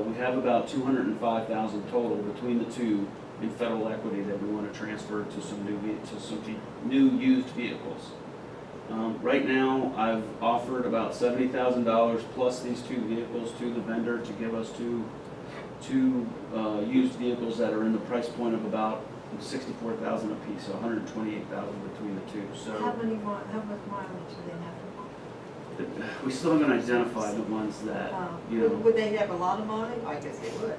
We have about $205,000 total between the 2 in federal equity that we want to transfer to some new used vehicles. Right now, I've offered about $70,000 plus these 2 vehicles to the vendor to give us two used vehicles that are in the price point of about $64,000 apiece, so $128,000 between the 2. How So much mileage do they have? we still haven't identified the ones that, you know, Would they have a lot of mileage? I guess they would.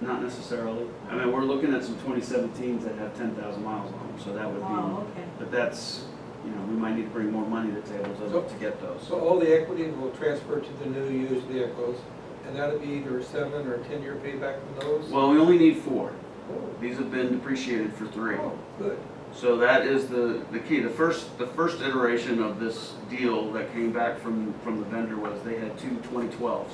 not necessarily. I mean, we're looking at some 2017s that have 10,000 miles on them, so that would Oh, be, okay. but that's, you know, we might need to bring more money to the table to get those. So all the equity will transfer to the new used vehicles, and that'll be either a 7 or 10-year payback from those? Well, we only need 4. These have been depreciated for 3. Oh, good. So that is the key. The first iteration of this deal that came back from the vendor was they had 2 2012s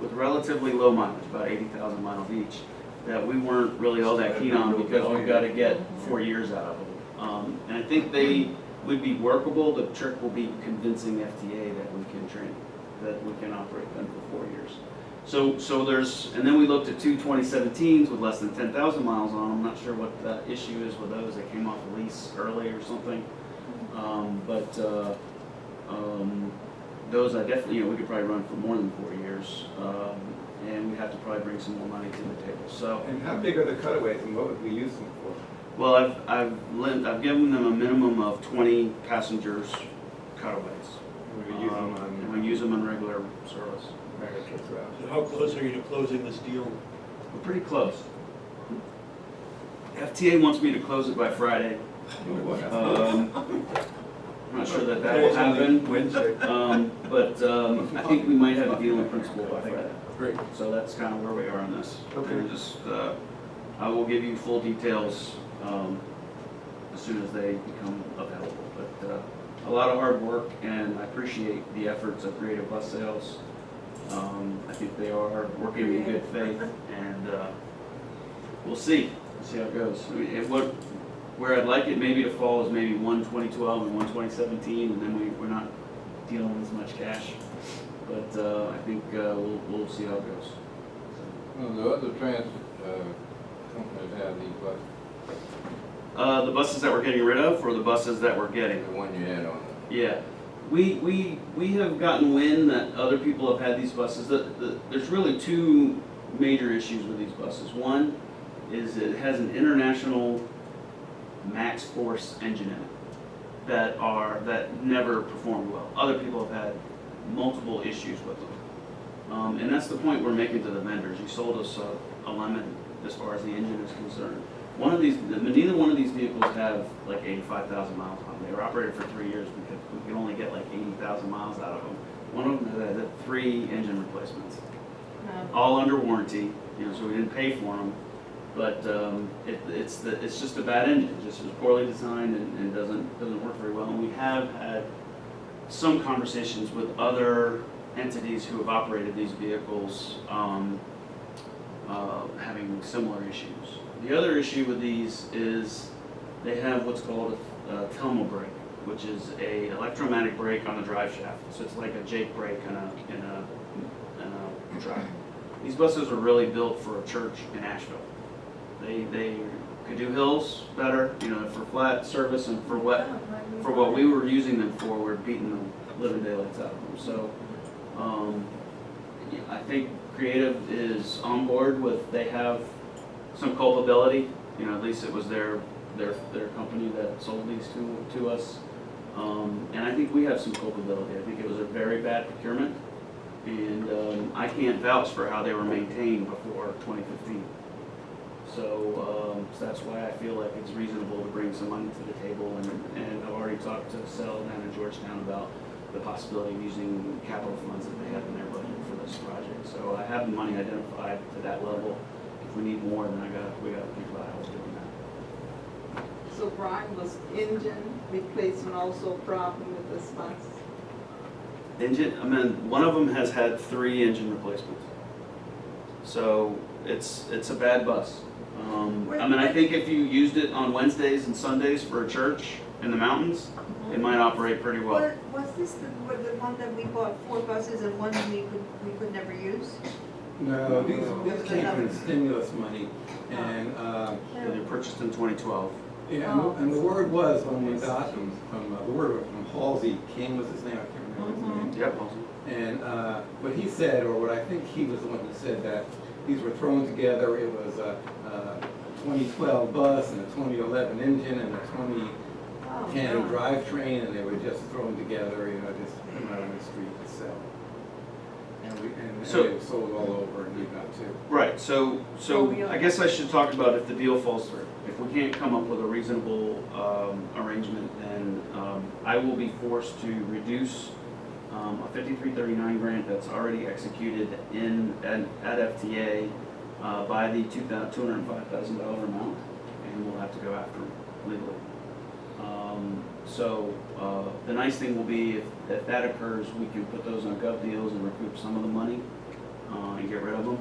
with relatively low mileage, about 80,000 miles each, that we weren't really all that keen on because we've got to get 4 years out of them. And I think they would be workable. The trick will be convincing FTA that we can train, that we can operate them for 4 years. So there's, and then we looked at 2 2017s with less than 10,000 miles on them. I'm not sure what the issue is with those. They came off the lease early or something. Those I definitely, we could probably run for more than 4 years. And we'd have to probably bring some more money to the table. So. And how big are the cutaways and what would we use them for? Well, I've given them a minimum of 20 passengers cutaways. We would use them on. And we use them on regular service. Regular trips route. So how close are you to closing this deal? We're pretty close. FTA wants me to close it by Friday. I'm not sure that will happen. Wednesday. But I think we might have a deal in principle by Friday. Great. So that's kind of where we are on this. Okay. And just, I will give you full details as soon as they become available. But a lot of hard work, and I appreciate the efforts of Creative Bus Sales. I think they are working in good faith, and we'll see. We'll see how it goes. I mean, where I'd like it maybe to fall is maybe 1 2012 and 1 2017, and then we're not dealing with as much cash. But I think we'll see how it goes. Well, the other transit companies have these buses, The buses that we're getting rid of, or the buses that we're getting? the one you had on. Yeah. We have gotten wind that other people have had these buses. There's really 2 major issues with these buses. One is it has an international max force engine in it that never performed well. Other people have had multiple issues with them. And that's the point we're making to the vendors. You sold us a lemon as far as the engine is concerned. Neither one of these vehicles have like 85,000 miles on them. They were operated for 3 years because we could only get like 80,000 miles out of them. One of them had 3 engine replacements, all under warranty. So we didn't pay for them. But it's just a bad engine. It just was poorly designed and doesn't work very well. And we have had some conversations with other entities who have operated these vehicles having similar issues. The other issue with these is they have what's called a Telmo brake, which is a electromatic brake on the drive shaft. So it's like a Jake brake in a truck. These buses are really built for a church in Asheville. They could do hills better, for flat service, and for what we were using them for, we're beating the living daylights out of them. So I think Creative is on board with, they have some culpability, at least it was their company that sold these to us. And I think we have some culpability. I think it was a very bad procurement, and I can't vouch for how they were maintained before 2015. So that's why I feel like it's reasonable to bring some money to the table, and I've already talked to Sel down in Georgetown about the possibility of using capital funds that they have in their budget for this project. So I have the money identified to that level. If we need more, then we got to think about how we're doing that. So Brian, was engine replacement also a problem with this bus? One of them has had 3 engine replacements. So it's a bad bus. I think if you used it on Wednesdays and Sundays for a church in the mountains, it might operate pretty well. Was this the one that we bought 4 buses and one we could never use? No, these came from stimulus money, and They were purchased in 2012. yeah, and the word was when we got them the word from Halsey King was his name. I can't remember his name. Yep. And what he said, or what I think he was the one who said, that these were thrown together. It was a 2012 bus and a 2011 engine and a 2010 drivetrain, and they were just thrown together, just come out on the street to sell. And they were sold all over and Utah too. Right. So I guess I should talk about if the deal falls through. If we can't come up with a reasonable arrangement, then I will be forced to reduce a 5339 grant that's already executed at FTA by the $205,000 amount, and we'll have to go after them legally. The nice thing will be if that occurs, we can put those on gov deals and recoup some of the money and get rid of them.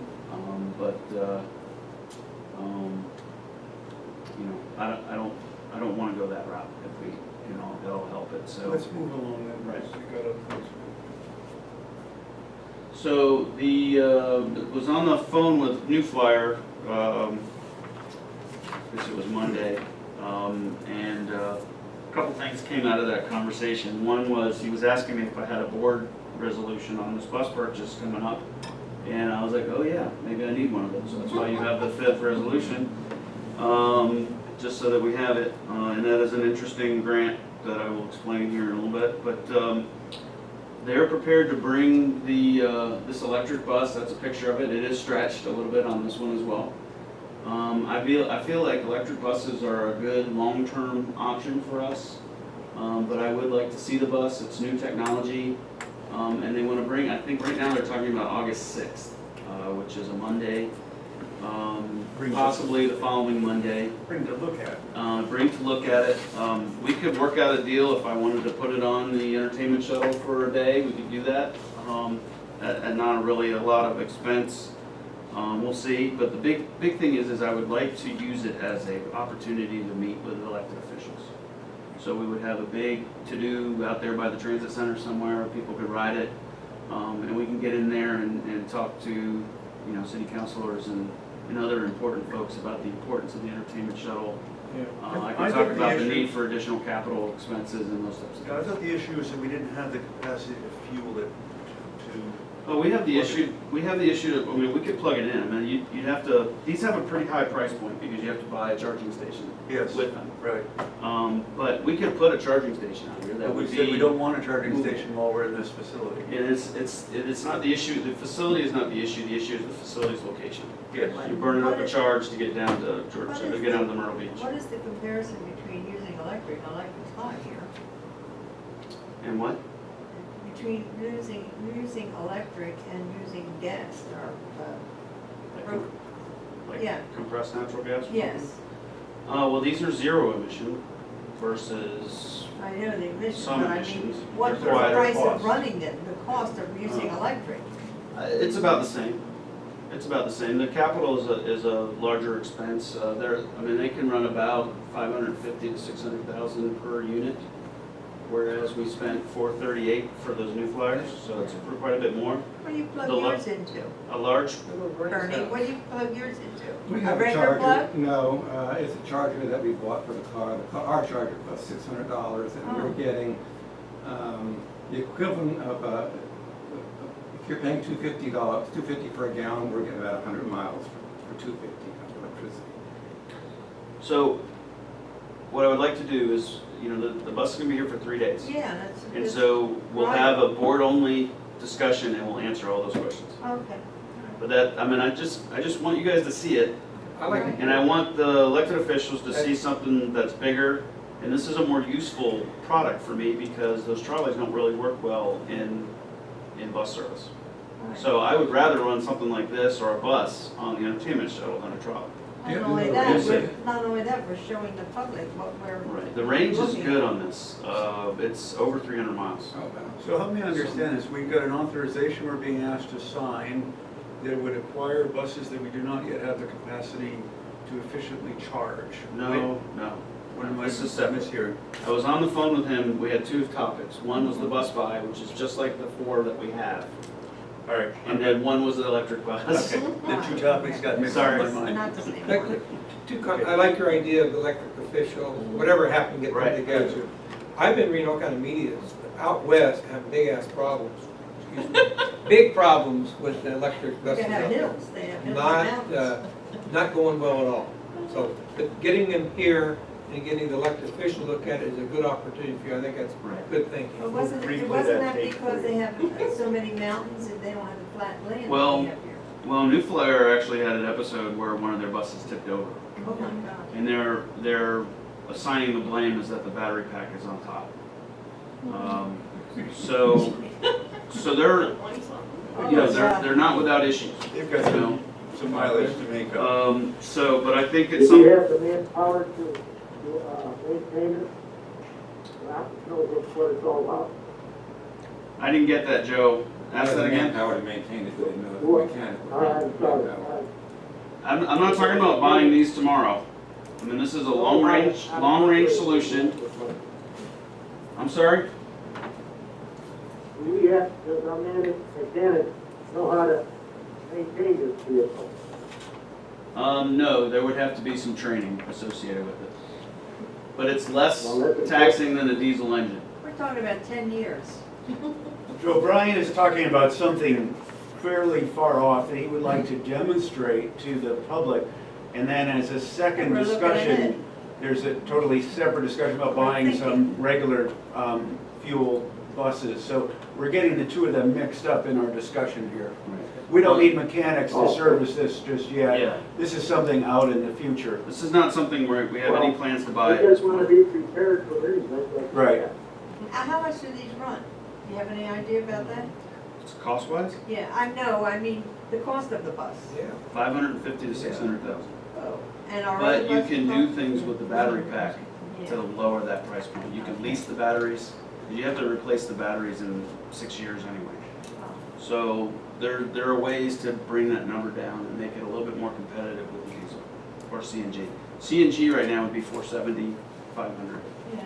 I don't want to go that route if we, that'll help it. So Let's move along then. Right. We got other things. So was on the phone with New Flyer. I guess it was Monday, and a couple things came out of that conversation. One was he was asking me if I had a board resolution on this bus purchase coming up, and I was like, oh yeah, maybe I need one of those. So that's why you have the 5th resolution, just so that we have it. And that is an interesting grant that I will explain here in a little bit. But they're prepared to bring this electric bus. That's a picture of it. It is stretched a little bit on this one as well. I feel like electric buses are a good long-term option for us, but I would like to see the bus. It's new technology, and they want to bring, I think right now they're talking about August 6th, which is a Monday, possibly the following Monday. Bring to look at. Bring to look at it. We could work out a deal if I wanted to put it on the entertainment shuttle for a day. We could do that at not really a lot of expense. We'll see, but the big thing is I would like to use it as an opportunity to meet with elected officials. So we would have a big to-do out there by the transit center somewhere, people could ride it, and we can get in there and talk to, city councilors and other important folks about the importance of the entertainment shuttle. Yeah. I can talk about the need for additional capital expenses and those types of Yeah, I things. thought the issue was that we didn't have the capacity to fuel it to. Well, we have the issue, we could plug it in. I mean, you'd have to, these have a pretty high price point because you have to buy a charging station Yes, with them. right. But we could put a charging station out here that But we would said we be, don't want a charging station while we're in this facility. and it's not the issue, the facility is not the issue is the facility's location. Yes. You're burning up a charge to get down to Georgia, What to is get down to the- Myrtle Beach. What is the comparison between using electric and electric's hot here? And what? Between using electric and using gas or, Like yeah. compressed natural gas? yes, Well, these are zero emission versus, I know the emissions, Some but I mean, emissions. what's the They're quite a price of cost. running them, the cost of using electric? it's about the same. It's about the same. The capital is a larger expense. They can run about 550 to 600,000 per unit, whereas we spent 438 for those new Flyers, so it's quite a bit more. What do you plug The le- yours into? A large, Bernie, what do you plug yours into? We A have a regular charger. plug? No, it's a charger that we bought for the car. Our charger cost $600, and Oh. we're getting the equivalent of, if you're paying $250 for a gallon, we're getting about 100 miles for $250 of electricity. so what I would like to do is, the bus is gonna be here for 3 days. Yeah, that's. And so we'll have a board-only discussion and we'll answer all those questions. Okay. But I just want you guys to see it. I like it. And I want the elected officials to see something that's bigger, and this is a more useful product for me because those trolleys don't really work well in bus service. So I would rather run something like this or a bus on the entertainment shuttle than a trolley. Not only that, we're showing the public what we're. Right, the range is looking good at. on this. It's over 300 miles. Oh, wow. So help me understand this, we've got an authorization we're being asked to sign that would acquire buses that we do not yet have the capacity to efficiently charge. No. What am I This is separate. mishearing? I was on the phone with him, we had 2 topics. One was the bus buy, which is just like the 4 that we have. All right. And then one was the electric bus. Okay, the 2 topics got mixed up in my mind. Not the same. I like your idea of electric officials, whatever happened, get them Right. together. I've been reading all kind of media, out west have big ass problems, excuse me, big problems with the electric They buses have out there. hills, they have hills and Not, mountains. not going well at all. So, but getting them here and getting the elected officials to look at it is a good opportunity for you. I think that's good thinking. But wasn't that because they have so many mountains and they don't have the flat land that Well, we have here? Well, New Flyer actually had an episode where one of their buses tipped over. Oh my gosh. And they're assigning the blame is that the battery pack is on top. So they're, Oh, they're not without issues. They've got You know, some mileage to make up. But I think Do it's we something. have the manpower to maintain it? I don't know what it's all about. I didn't get that, Joe. Ask that again. Manpower to maintain it, but no, What? we can't. All right, I'm sorry. I'm not talking about buying these tomorrow. I mean, this is a long range solution. I'm sorry? Do we have, does our mechanic know how to maintain this vehicle? No, there would have to be some training associated with it. But it's less Well, that's taxing than a diesel engine. We're talking about 10 years. Joe Bryan is talking about something fairly far off that he would like to demonstrate to the public. And then as a second We're looking discussion, ahead. there's a totally separate discussion about buying some regular fuel buses. So we're getting the two of them mixed up in our discussion here. We don't need mechanics to service this just yet. Yeah. This is something out in the future. This is not something where we have any plans to buy We it. just want to be prepared for anything. like Right. that. How much do these run? Do you have any idea about that? Cost-wise, Yeah, I know, I mean, the cost of the bus. Yeah. 550 to 600,000. Oh. And our other But you buses can do cost- things with the battery pack Yeah. to lower that price point. You can lease the batteries. You have to replace the batteries in 6 years anyway. Oh. So there are ways to bring that number down and make it a little bit more competitive with the diesel or CNG. CNG right now would be 470, 500. Yeah,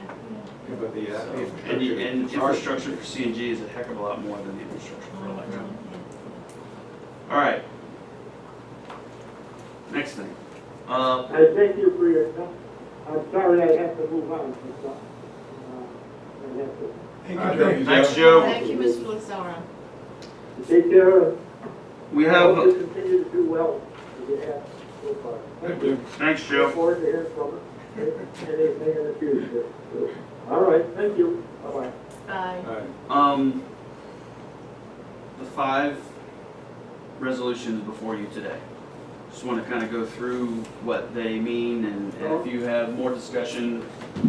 Yeah, but the, And infrastructure for CNG is a heck of a lot more than the infrastructure for electric. All right. Next thing. I thank you for your time. I'm sorry I have to move on. But, I have to Thank you, Joe. Thanks, Joe. Thank you, Mr. Lazara. take care of. We I have, hope you continue to do well as you have so far. Thank you. thanks, Look Joe. forward to hearing from it. Anything in the future. So, all right, thank you. Bye-bye. Bye. The 5 resolutions before you today. Just want to kind of go through what they mean, and if you have more discussion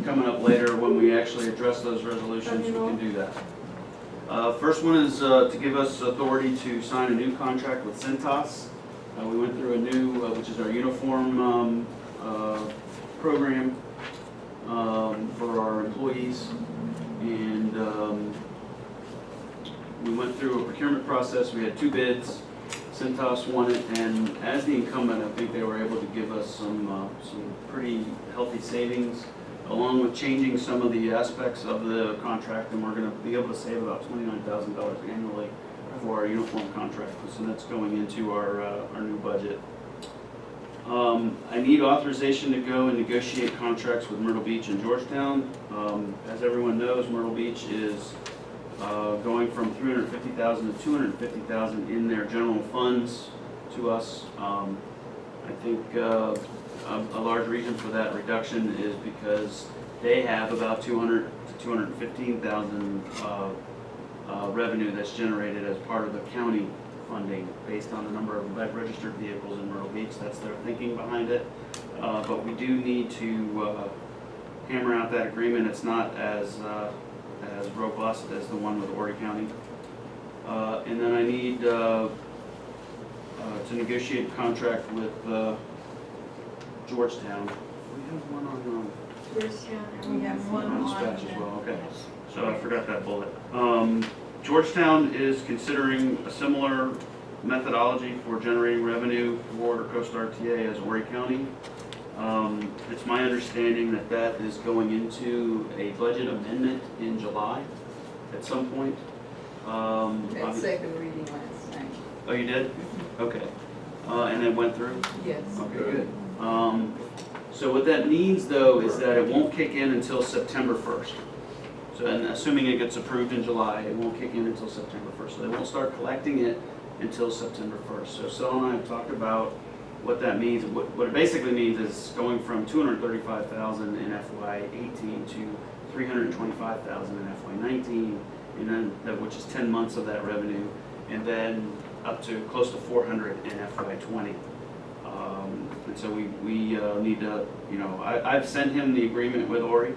coming up later when we actually address those resolutions, we can do that. First one is to give us authority to sign a new contract with Cintas. We went through a new, which is our uniform program for our employees, and we went through a procurement process. We had 2 bids. Cintas won it, and as the incumbent, I think they were able to give us some pretty healthy savings, along with changing some of the aspects of the contract, and we're going to be able to save about $29,000 annually for our uniform contract, so that's going into our new budget. I need authorization to go and negotiate contracts with Myrtle Beach and Georgetown. As everyone knows, Myrtle Beach is going from $350,000 to $250,000 in their general funds to us. I think a large reason for that reduction is because they have about $200,000 to $215,000 revenue that's generated as part of the county funding based on the number of registered vehicles in Myrtle Beach. That's their thinking behind it. But we do need to hammer out that agreement. It's not as robust as the one with Horry County. And then I need to negotiate a contract with Georgetown. We have one on Georgetown, and we have one on. dispatch as well, okay. So I forgot that bullet. Georgetown is considering a similar methodology for generating revenue for Coast RTA as Horry County. It's my understanding that that is going into a budget amendment in July at some point. Had second reading last night. Oh, you did? Okay. And it went through? Yes. Okay, good. So what that means, though, is that it won't kick in until September 1st. So, and assuming it gets approved in July, it won't kick in until September 1st. So they won't start collecting it until September 1st. So Sel and I have talked about what that means. What it basically means is going from $235,000 in FY18 to $325,000 in FY19, and then which is 10 months of that revenue, and then up to close to $400,000 in FY20. And so we need to, I've sent him the agreement with Horry,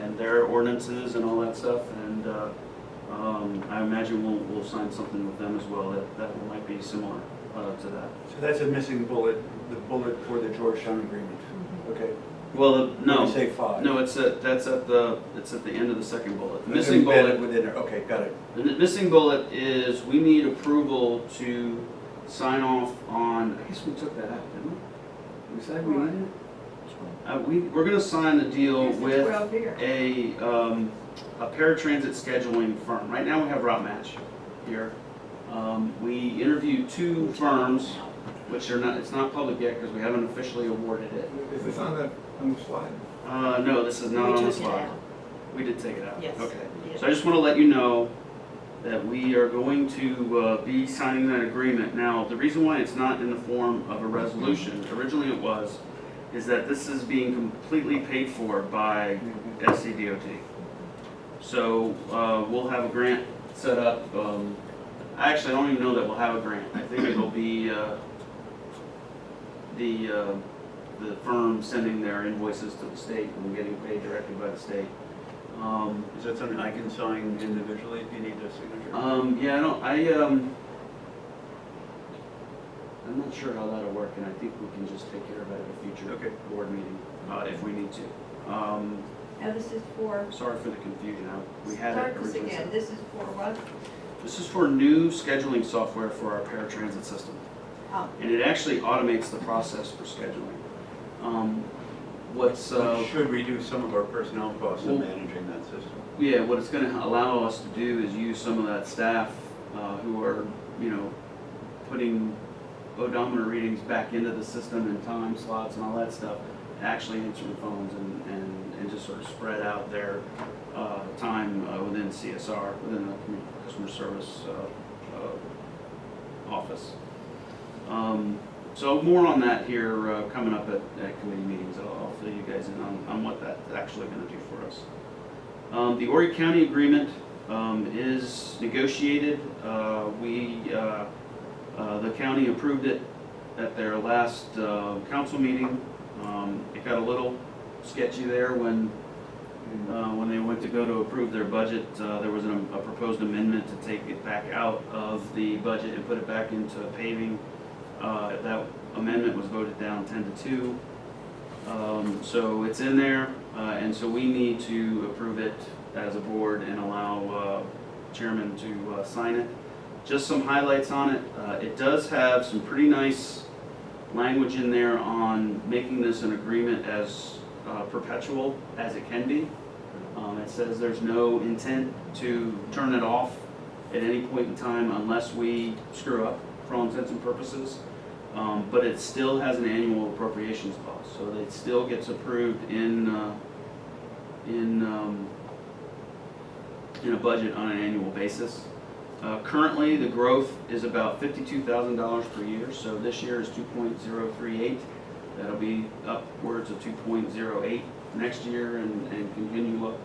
and their ordinances and all that stuff, and I imagine we'll sign something with them as well that might be similar. to that. So that's a missing bullet, the bullet for the Georgetown agreement. Okay. Well, no. You say 5. No, it's at the end of the second bullet. The missing Embedded bullet, within there. Okay, got it. the missing bullet is we need approval to sign off on, I guess we took that out, didn't we? We said we Right. needed it? We're gonna sign a deal Here's the with 12 here. a paratransit scheduling firm. Right now we have Route Match here. We interviewed 2 firms, which are not, it's not public yet because we haven't officially awarded it. Is this on the slide? No, this is not We on the took it slide. out. We did take it out? Yes, Okay. we did. So I just want to let you know that we are going to be signing that agreement. Now, the reason why it's not in the form of a resolution, originally it was, is that this is being completely paid for by SCDOT. So we'll have a grant set up. Actually, I don't even know that we'll have a grant. I think it'll be the firm sending their invoices to the state and getting paid directly by the state. Is that something I can sign individually if you need a signature? Yeah, I'm not sure how that'll work, and I think we can just take care of it at a future board meeting if we need to. Now this is for, Sorry for the confusion. We had start it this originally. again, this is for what? This is for new scheduling software for our paratransit system. Oh. And it actually automates the process for scheduling. Which should reduce some of our personnel costs in Well- managing that system. Yeah, what it's going to allow us to do is use some of that staff who are, putting odometer readings back into the system and time slots and all that stuff, actually answer the phones and just sort of spread out their time within CSR, within the customer service office. So more on that here coming up at committee meetings. I'll fill you guys in on what that's actually going to do for us. The Horry County agreement is negotiated. The county approved it at their last council meeting. It got a little sketchy there when they went to go to approve their budget. There was a proposed amendment to take it back out of the budget and put it back into paving. That amendment was voted down 10-2. So it's in there, and so we need to approve it as a board and allow chairman to sign it. Just some highlights on it. It does have some pretty nice language in there on making this an agreement as perpetual as it can be. It says there's no intent to turn it off at any point in time unless we screw up for all intents and purposes. But it still has an annual appropriations clause, so it still gets approved in a budget on an annual basis. Currently, the growth is about $52,000 per year, so this year is 2.038. That'll be upwards of 2.08 next year and continue up,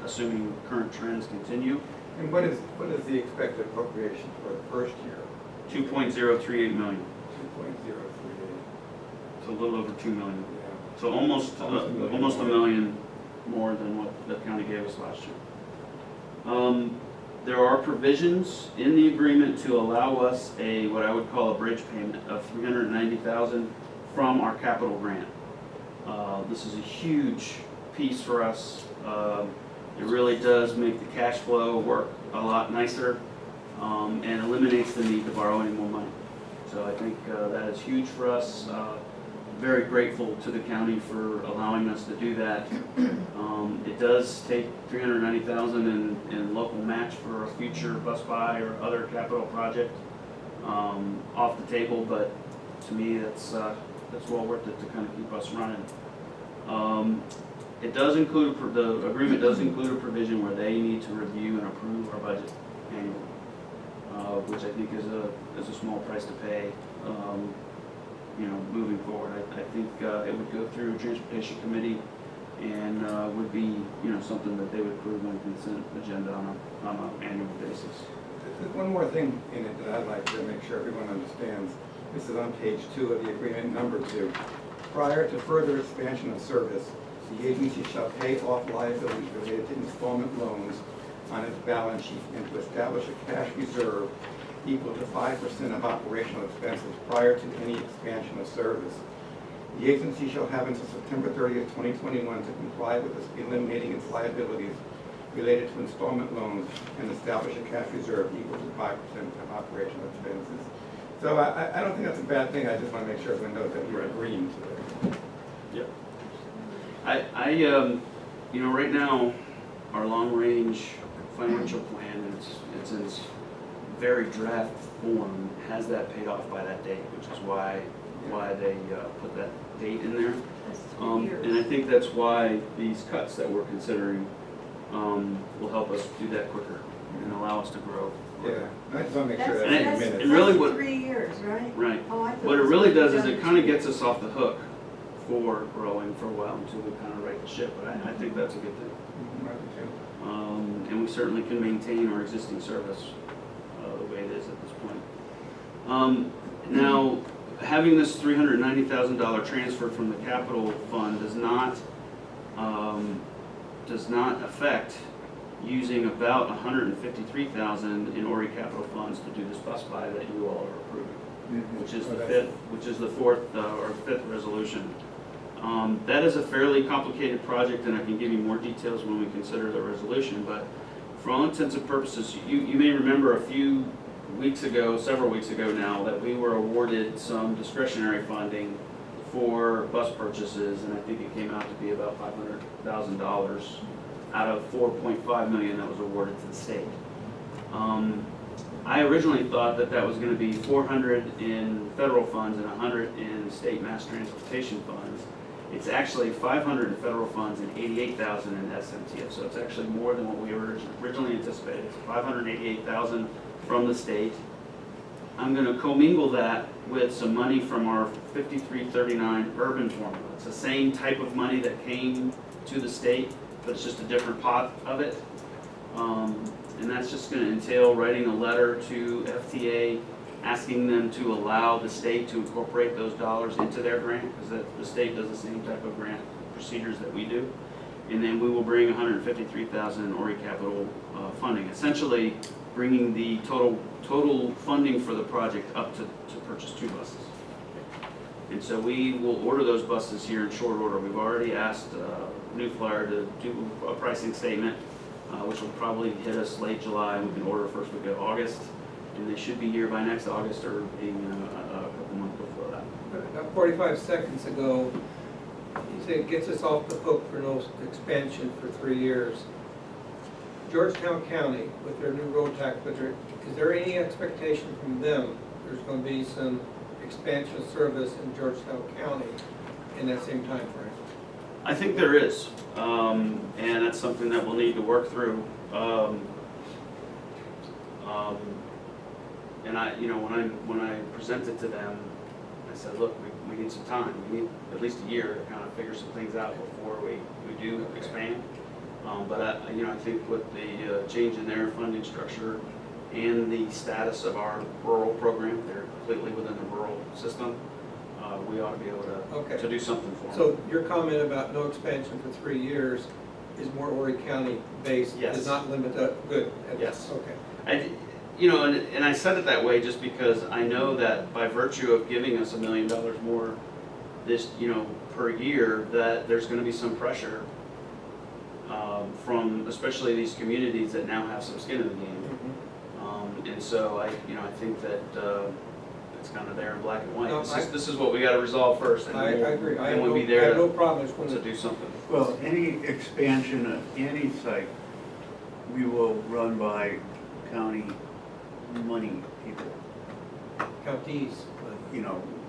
assuming current trends continue. And what is the expected appropriation for the first year? 2.038 million. 2.038. So a little over 2 million. Yeah. So almost Almost a million more than what the county gave us last year. There are provisions in the agreement to allow us what I would call a bridge payment of $390,000 from our capital grant. This is a huge piece for us. It really does make the cash flow work a lot nicer and eliminates the need to borrow any more money. So I think that is huge for us. Very grateful to the county for allowing us to do that. It does take $390,000 in local match for a future bus buy or other capital project off the table, but to me that's well worth it to kind of keep us running. It does include the agreement does include a provision where they need to review and approve our budget annually, which I think is a small price to pay. Moving forward, I think it would go through transportation committee and would be something that they would approve on a consent agenda on an annual basis. There's one more thing in it that I'd like to make sure everyone understands. This is on page 2 of the agreement, number 2. Prior to further expansion of service, the agency shall pay off liabilities related to installment loans on its balance sheet and to establish a cash reserve equal to 5% of operational expenses prior to any expansion of service. The agency shall have until September 30th, 2021 to comply with this, eliminating its liabilities related to installment loans and establish a cash reserve equal to 5% of operational expenses. So I don't think that's a bad thing. I just want to make sure everyone knows that we're agreeing to it. Yep. You know, right now, our long-range financial plan, it's in its very draft form, has that paid off by that date, which is why they put that date in there. That's 3 years. And I think that's why these cuts that we're considering will help us do that quicker and allow us to grow. Yeah, I just want to make sure That's, that's in that's, minutes. And really that's what- 3 years, right? Right. Oh, I thought What it was really does is done it kind of in 2 gets us off the hook for growing for a while until we kind of right the ship, but I think that's a good thing. And we certainly can maintain our existing service the way it is at this point. Now, having this $390,000 transfer from the capital fund does not affect using about $153,000 in ORI capital funds to do this bus buy that you all are approving, which is the fourth or fifth resolution. That is a fairly complicated project, and I can give you more details when we consider the resolution, but for all intents and purposes, you may remember a few weeks ago, several weeks ago now, that we were awarded some discretionary funding for bus purchases, and I think it came out to be about $500,000 out of $4.5 million that was awarded to the state. I originally thought that that was going to be $400 in federal funds and $100 in state mass transportation funds. It's actually $500 in federal funds and $88,000 in SMTF, so it's actually more than what we originally anticipated. It's $588,000 from the state. I'm going to commingle that with some money from our 5339 urban formula. It's the same type of money that came to the state, but it's just a different pot of it. And that's just going to entail writing a letter to FTA asking them to allow the state to incorporate those dollars into their grant, because the state does the same type of grant procedures that we do. And then we will bring $153,000 in ORI capital funding, essentially bringing the total funding for the project up to purchase 2 buses. And so we will order those buses here in short order. We've already asked New Flyer to do a pricing statement, which will probably hit us late July. We can order first week of August, and they should be here by next August or being a couple months before that. About 45 seconds ago, you said it gets us off the hook for no expansion for 3 years. Georgetown County, with their new road tax budget, is there any expectation from them there's going to be some expansion of service in Georgetown County in that same time frame? I think there is, and that's something that we'll need to work through. And when I presented to them, I said, look, we need some time. We need at least a year to kind of figure some things out before we do expand. But I think with the change in their funding structure and the status of our rural program, they're completely within the rural system. We ought to be able to do something for them. So your comment about no expansion for 3 years is more Horry County based? Yes. Does not limit that? Good. Yes. Okay. And I said it that way just because I know that by virtue of giving us $1 million more this, per year, that there's going to be some pressure from especially these communities that now have some skin in the game. And so I think that it's kind of there in black and white. No, This is what we got to resolve first, and I agree. I we'll be have there no problem to do something. Well, any expansion of any site, we will run by county money people. Counties.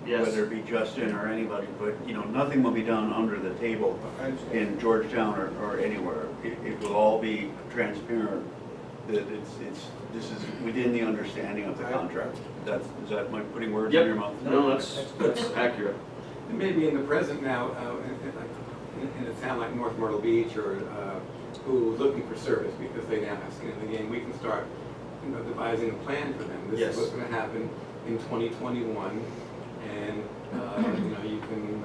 Yes. Whether it be Justin or anybody, but, nothing will be done under the table I understand. in Georgetown or anywhere. It will all be transparent, that this is within the understanding of the contract. Is that my putting words in your mouth? No, that's accurate. And maybe in the present now, in a town like North Myrtle Beach or who's looking for service because they now have skin in the game, we can start devising a plan for them. This Yes. is what's going to happen in 2021, and you can.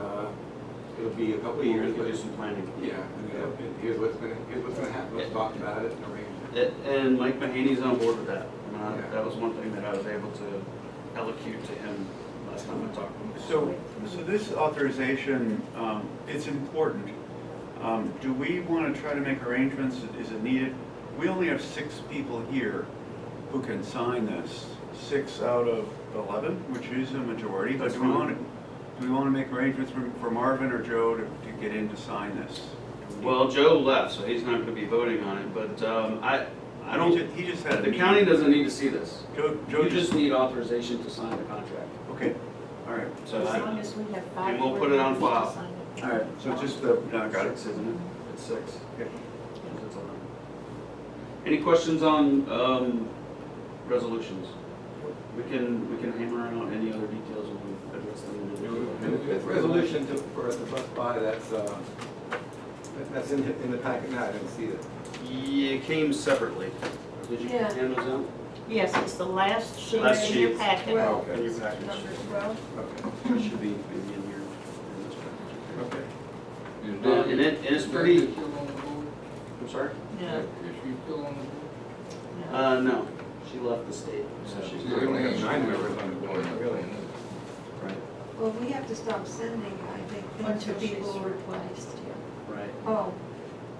It'll be a couple of years, We'll but do some planning. yeah. Here's what's going to happen. Let's talk about it and arrange it. And Mike Mahaney's on board with that. That was one thing that I was able to elocute to him last time I talked to him. So this authorization, it's important. Do we want to try to make arrangements? Is it needed? We only have 6 people here who can sign this. 6 out of 11, which is a majority. But do we want to make arrangements for Marvin or Joe to get in to sign this? Well, Joe left, so he's not going to be voting on it, but I don't, He just had. the county doesn't need to see this. Joe You just need authorization to sign the contract. Okay, all right. So As I, long as we have 5. and we'll put it on board members file. to sign it. All right, so just the, got it. 6, isn't it? It's 6. Okay. It's 11. Any questions on resolutions? We can hammer out any other details when we address them individually. This resolution for the bus buy, that's in the packet now, I didn't see it. Yeah, it came separately. Did you Yeah. hand those out? Yes, it's the last sheet Last in your sheet. packet. Well, In your package. number 12. It should be maybe in here. In this package. Okay. Is Debbie- And it's is pretty- Debbie still on the board? I'm sorry? No, Is she still on the board? no. No, she left the state, so she's We only have 9 members on the board, really. right. Well, we have to stop sending, I think, things Until to she's people. replaced, yeah. Right. Oh,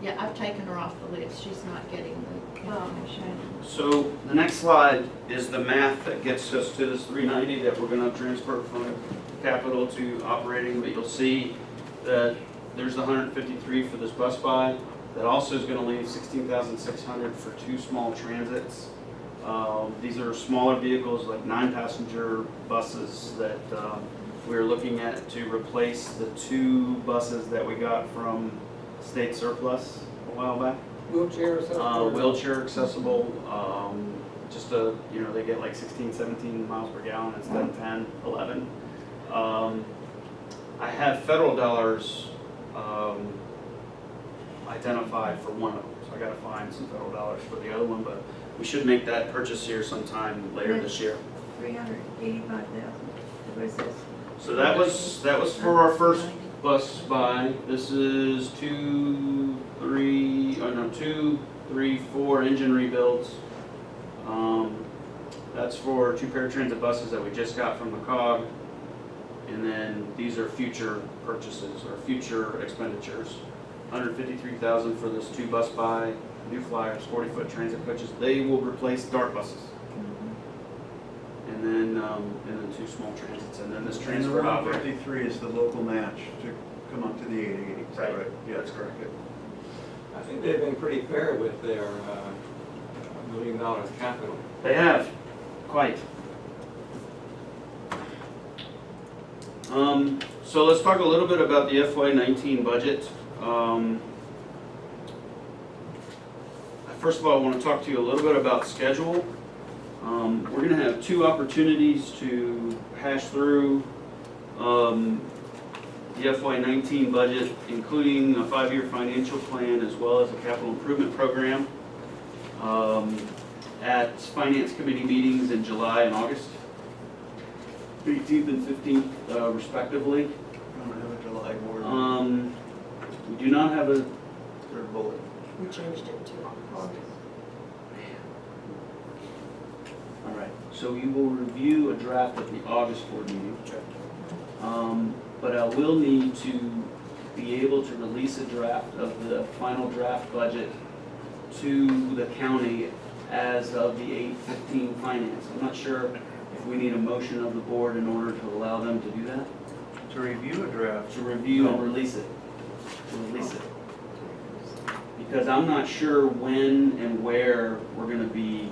Yeah, I've taken her off the list. She's not getting the information. So the next slide is the math that gets us to this 390 that we're gonna transfer from capital to operating, but you'll see that there's the 153 for this bus buy. That also is gonna leave 16,600 for 2 small transits. These are smaller vehicles, like 9-passenger buses that we're looking at to replace the 2 buses that we got from state surplus a while back. Wheelchair accessible? Wheelchair accessible, just they get like 16, 17 miles per gallon instead of 10, 11. I have federal dollars identified for one of them, so I gotta find some federal dollars for the other one, but we should make that purchase here sometime later this year. 385,000. What is this? So that was for our first bus buy. This is 2, 3, 4 engine rebuilds. That's for 2 paratransit buses that we just got from the COG. And then these are future purchases or future expenditures. 153,000 for this 2 bus buy, new flyers, 40-foot transit coaches. They will replace DART buses. And then 2 small transits, and then this And the transfer operating. 153 is the local match to come up to the 880. Is that Right. Yeah, That's correct. I think they've been pretty fair with their $1 million capital. They have, quite. So let's talk a little bit about the FY19 budget. First of all, I want to talk to you a little bit about schedule. We're going to have 2 opportunities to hash through the FY19 budget, including a 5-year financial plan as well as a capital improvement program at Finance Committee meetings in July and August, 18th and 15th respectively. We don't have a July board. We do not have a Third bullet. We changed it to August. All right, so you will review a draft at the August board meeting. But I will need to be able to release a draft of the final draft budget to the county as of the 8/15 finance. I'm not sure if we need a motion of the board in order to allow them to do that. To review a draft. To review and release it. To release it. Because I'm not sure when and where we're gonna be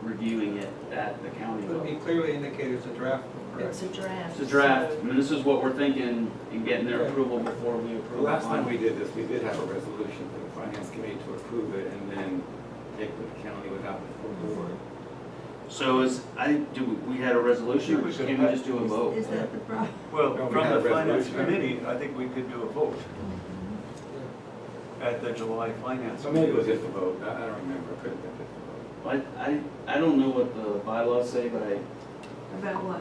reviewing it at the county It'll level. be clearly indicated as a draft, correct? It's a draft. It's a draft, so- I mean, this is what we're thinking in getting their approval before we The approve. last the time final. we did this, we did have a resolution for the finance committee to approve it and then take to the county without the full board. So we had a resolution, or can we just do a vote? Is that the problem? Well, No, we from had a the finance resolution. committee, I think we could do a vote at the July finance. So maybe it was just a vote, I don't remember, it could have been just a vote. I don't know what the bylaws say, but About what?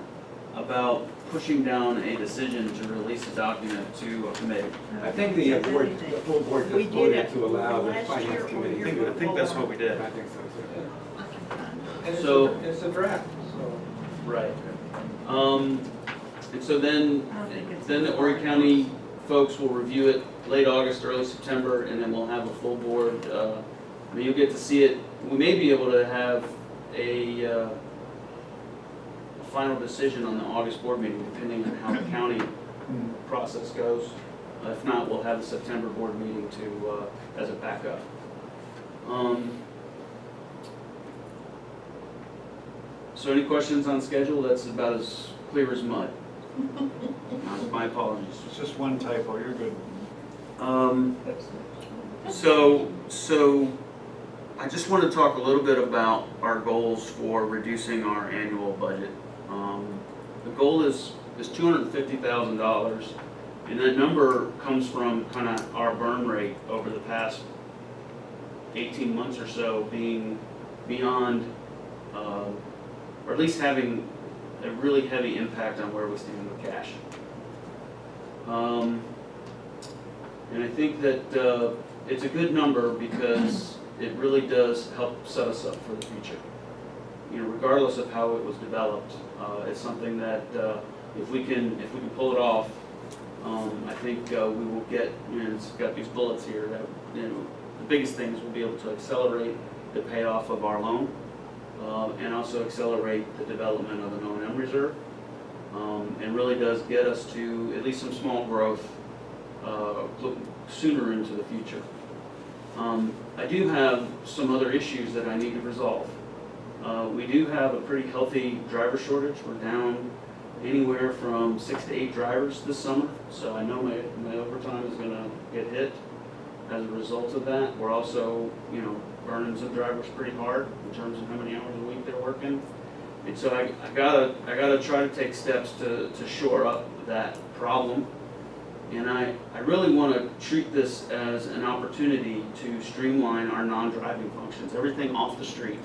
about pushing down a decision to release a document to a committee. I think the board, the full board We just did voted it to allow the last finance year or committee year to do I it. think that's what we did. I think so too. I can find it. It's a draft, so. Right. And so then the Horry County folks will review it late August, early September, and then we'll have a full board. I mean, you'll get to see it. We may be able to have a final decision on the August board meeting, depending on how the county process goes. If not, we'll have the September board meeting to as a backup. So any questions on schedule? That's about as clear as mud. My apologies. It's just one typo, you're good. So I just want to talk a little bit about our goals for reducing our annual budget. The goal is $250,000, and that number comes from kind of our burn rate over the past 18 months or so being beyond, or at least having a really heavy impact on where we stand with cash. And I think that it's a good number because it really does help set us up for the future. You know, regardless of how it was developed, it's something that if we can pull it off, I think we will get. You know, it's got these bullets here that, you know, the biggest thing is we'll be able to accelerate the payoff of our loan, and also accelerate the development of an O&M reserve, and really does get us to at least some small growth sooner into the future. I do have some other issues that I need to resolve. We do have a pretty healthy driver shortage. We're down anywhere from 6 to 8 drivers this summer, so I know my overtime is going to get hit as a result of that. We're also, you know, burning some drivers pretty hard in terms of how many hours a week they're working, and so I gotta try to take steps to shore up that problem. And I really want to treat this as an opportunity to streamline our non-driving functions, everything off the street.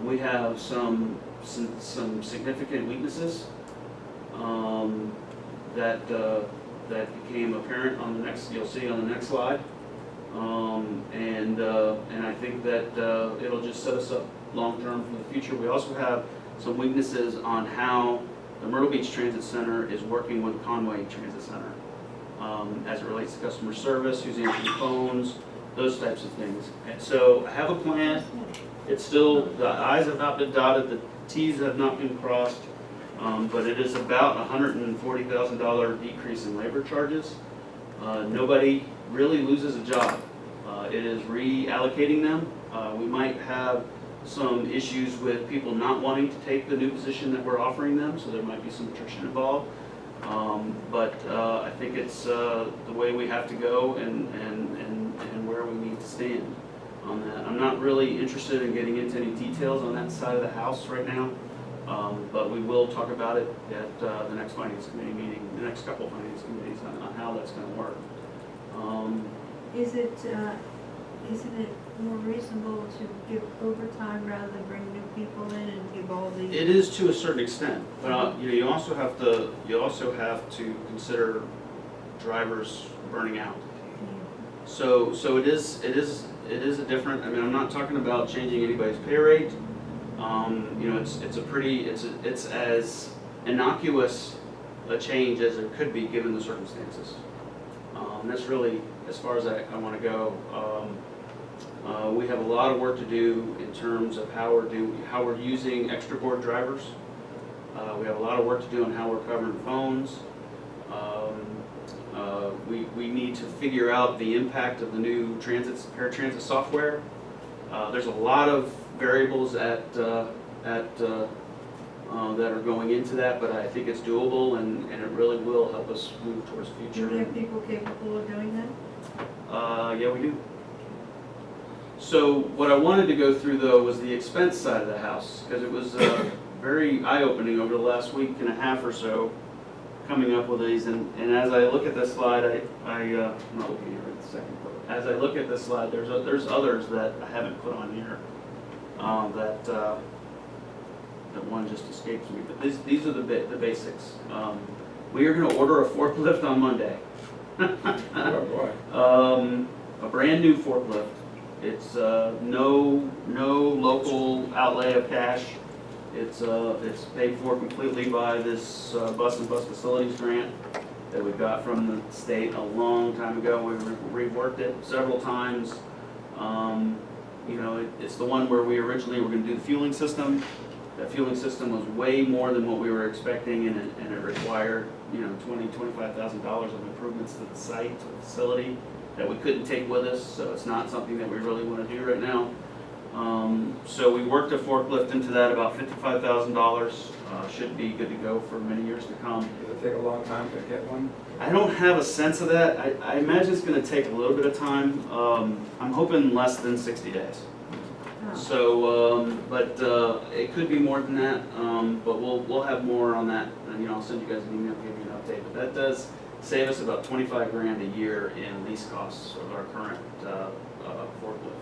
We have some significant weaknesses that became apparent on the next. You'll see on the next slide, and I think that it'll just set us up long term for the future. We also have some weaknesses on how the Myrtle Beach Transit Center is working with Conway Transit Center as it relates to customer service, who's answering phones, those types of things. And so I have a plan. It's still, the I's have not been dotted, the T's have not been crossed, but it is about a $140,000 decrease in labor charges. Nobody really loses a job. It is reallocating them. We might have some issues with people not wanting to take the new position that we're offering them, so there might be some attrition involved. But I think it's the way we have to go and where we need to stand on that. I'm not really interested in getting into any details on that side of the house right now, but we will talk about it at the next finance committee meeting, the next couple of finance committees on how that's going to work. Isn't it more reasonable to give overtime rather than bring new people in and give all the? It is to a certain extent, but you know, you also have to consider drivers burning out. So it is a different. I mean, I'm not talking about changing anybody's pay rate. You know, it's as innocuous a change as it could be given the circumstances. That's really as far as I want to go. We have a lot of work to do in terms of how we're using extra board drivers. We have a lot of work to do on how we're covering phones. We need to figure out the impact of the new paratransit software. There's a lot of variables that are going into that, but I think it's doable and it really will help us move towards the future. Do we have people capable of doing that? Yeah, we do. So what I wanted to go through though was the expense side of the house, because it was very eye-opening over the last week and a half or so coming up with these. And as I look at this slide, I'm not looking here at the second, but as I look at this slide, there's others that I haven't put on here that one just escapes me. But these are the basics. We are going to order a forklift on Monday. Oh, boy. A brand new forklift. It's no local outlay of cash. It's paid for completely by this bus and bus facilities grant that we got from the state a long time ago. We reworked it several times. You know, it's the one where we originally were going to do the fueling system. That fueling system was way more than what we were expecting, and it required, you know, $25,000 of improvements to the site, to the facility, that we couldn't take with us, so it's not something that we really want to do right now. So we worked a forklift into that, about $55,000. Should be good to go for many years to come. Does it take a long time to get one? I don't have a sense of that. I imagine it's going to take a little bit of time. I'm hoping less than 60 days. So, it could be more than that, but we'll have more on that. And, you know, I'll send you guys an email, give you an update. But that does save us about 25 grand a year in lease costs of our current forklift.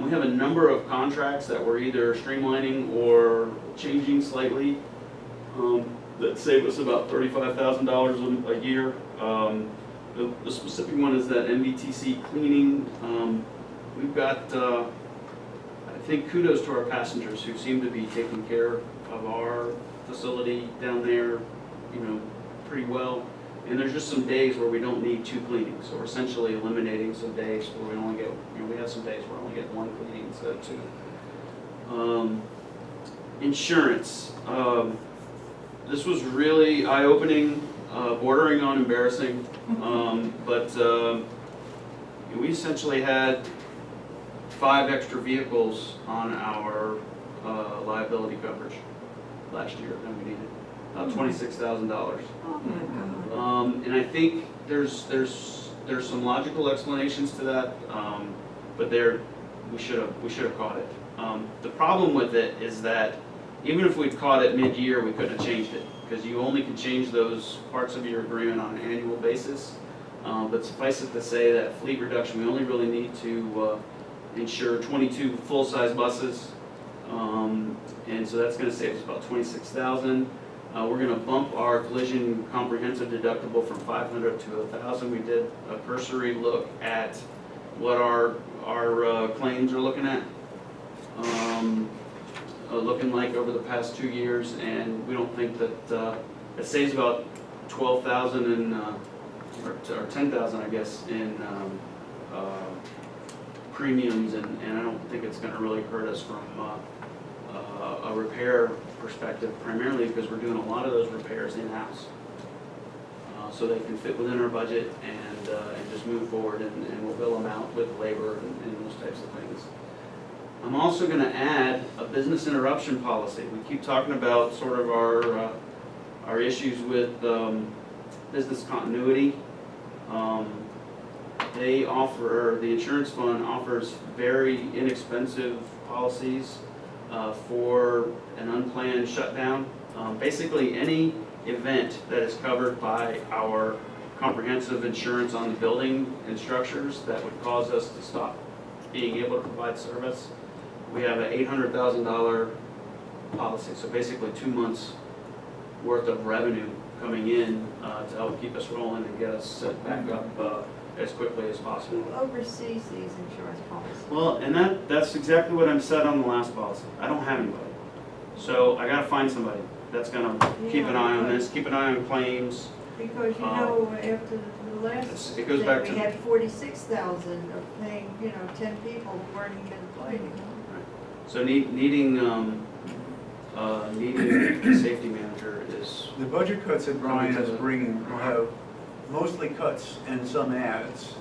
We have a number of contracts that we're either streamlining or changing slightly that save us about $35,000 a year. The specific one is that MVTC cleaning. We've got, I think, kudos to our passengers who seem to be taking care of our facility down there, you know, pretty well. And there's just some days where we don't need 2 cleanings. So we're essentially eliminating some days where we only get, you know, we have some days where we only get 1 cleaning instead of 2. Insurance. This was really eye-opening, bordering on embarrassing, but we essentially had 5 extra vehicles on our liability coverage last year than we needed. $26,000. Oh my God. And I think there's some logical explanations to that, but we should have caught it. The problem with it is that even if we'd caught it mid-year, we couldn't have changed it, because you only can change those parts of your agreement on an annual basis. But suffice it to say that fleet reduction, we only really need to insure 22 full-size buses, and so that's going to save us about $26,000. We're going to bump our collision comprehensive deductible from $500 to $1,000. We did a cursory look at what our claims are looking like over the past 2 years, and we don't think that it saves about $12,000 or $10,000, I guess, in premiums, and I don't think it's going to really hurt us from a repair perspective, primarily because we're doing a lot of those repairs in-house. So they can fit within our budget and just move forward, and we'll bill them out with labor and those types of things. I'm also going to add a business interruption policy. We keep talking about sort of our issues with business continuity. The insurance fund offers very inexpensive policies for an unplanned shutdown. Basically, any event that is covered by our comprehensive insurance on the building and structures that would cause us to stop being able to provide service, we have an $800,000 policy. So basically 2 months worth of revenue coming in to help keep us rolling and get us set back up as quickly as possible. Who oversees these insurance policies? Well, and that's exactly what I'm said on the last policy. I don't have anybody. So I gotta find somebody that's gonna keep an eye on this, keep an eye on claims. Because you know, after the last it goes thing, back we to- had 46,000 of paying, 10 people who weren't even employed. So needing a safety manager is, The budget cuts that Brian is bringing will have mostly cuts and some adds,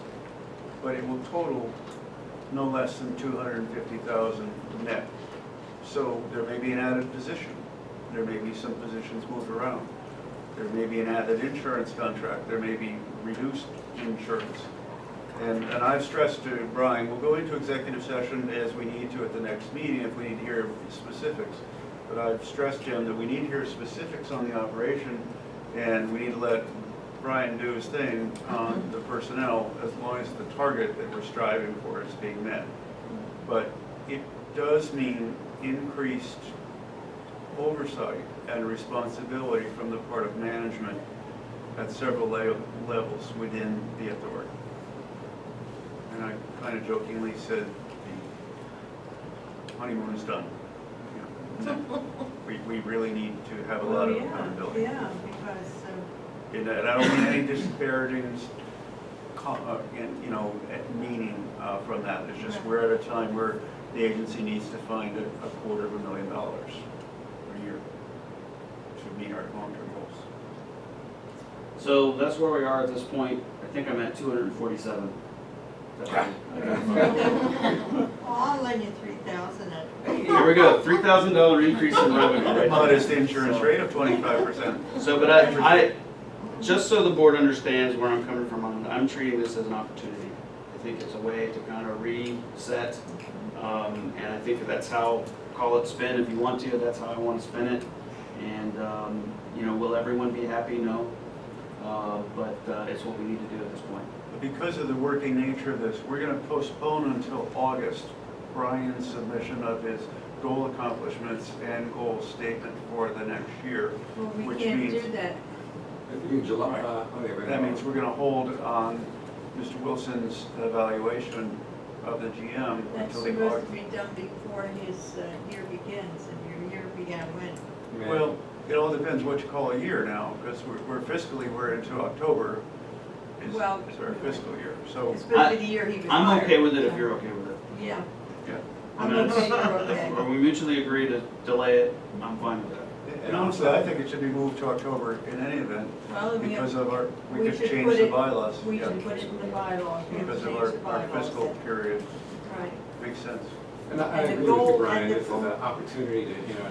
but it will total no less than $250,000 net. So there may be an added position. There may be some positions moved around. There may be an added insurance contract. There may be reduced insurance. And I've stressed to Brian, we'll go into executive session as we need to at the next meeting if we need to hear specifics. But I've stressed to him that we need to hear specifics on the operation, and we need to let Brian do his thing on the personnel as long as the target that we're striving for is being met. But it does mean increased oversight and responsibility from the part of management at several levels within the authority. And I kind of jokingly said the honeymoon is done. You know, we really need to have a lot of accountability. Yeah, because, And I don't mean any disparaging, you know, meaning from that. It's just we're at a time where the agency needs to find $250,000 a year to meet our long-term goals. So that's where we are at this point. I think I'm at 247. well, I'll lend you 3,000 and. Here we go, $3,000 increase in revenue. Right Modest insurance rate of 25%. So, but I, just so the board understands where I'm coming from, I'm treating this as an opportunity. I think it's a way to kind of reset, and I think that's how, call it spin if you want to, that's how I want to spin it. And, you know, will everyone be happy? No. But it's what we need to do at this point. Because of the working nature of this, we're going to postpone until August Brian's submission of his goal accomplishments and goal statement for the next year. Well, we which can't means, do that. In July. That means we're going to hold on Mr. Wilson's evaluation of the GM That's until the supposed August. to be done before his year begins, and your year began when? Well, it all depends what you call a year now, because we're fiscally, we're into October is Well, our fiscal year. So It's supposed to be the year he was hired. I'm okay with it if you're okay with it. Yeah. Yeah. I'm I mean, okay, you're okay. Or we mutually agree to delay it, I'm fine with that. And honestly, I think it should be moved to October in any event, Well, we because have, of our, we we could should change put the it- bylaws. we Yeah. should put it in the bylaws. We have to Because of change our the bylaws fiscal then. period. Right. Makes sense. And I And the agree with goal you, Brian, and the this is goal- an opportunity to, you know,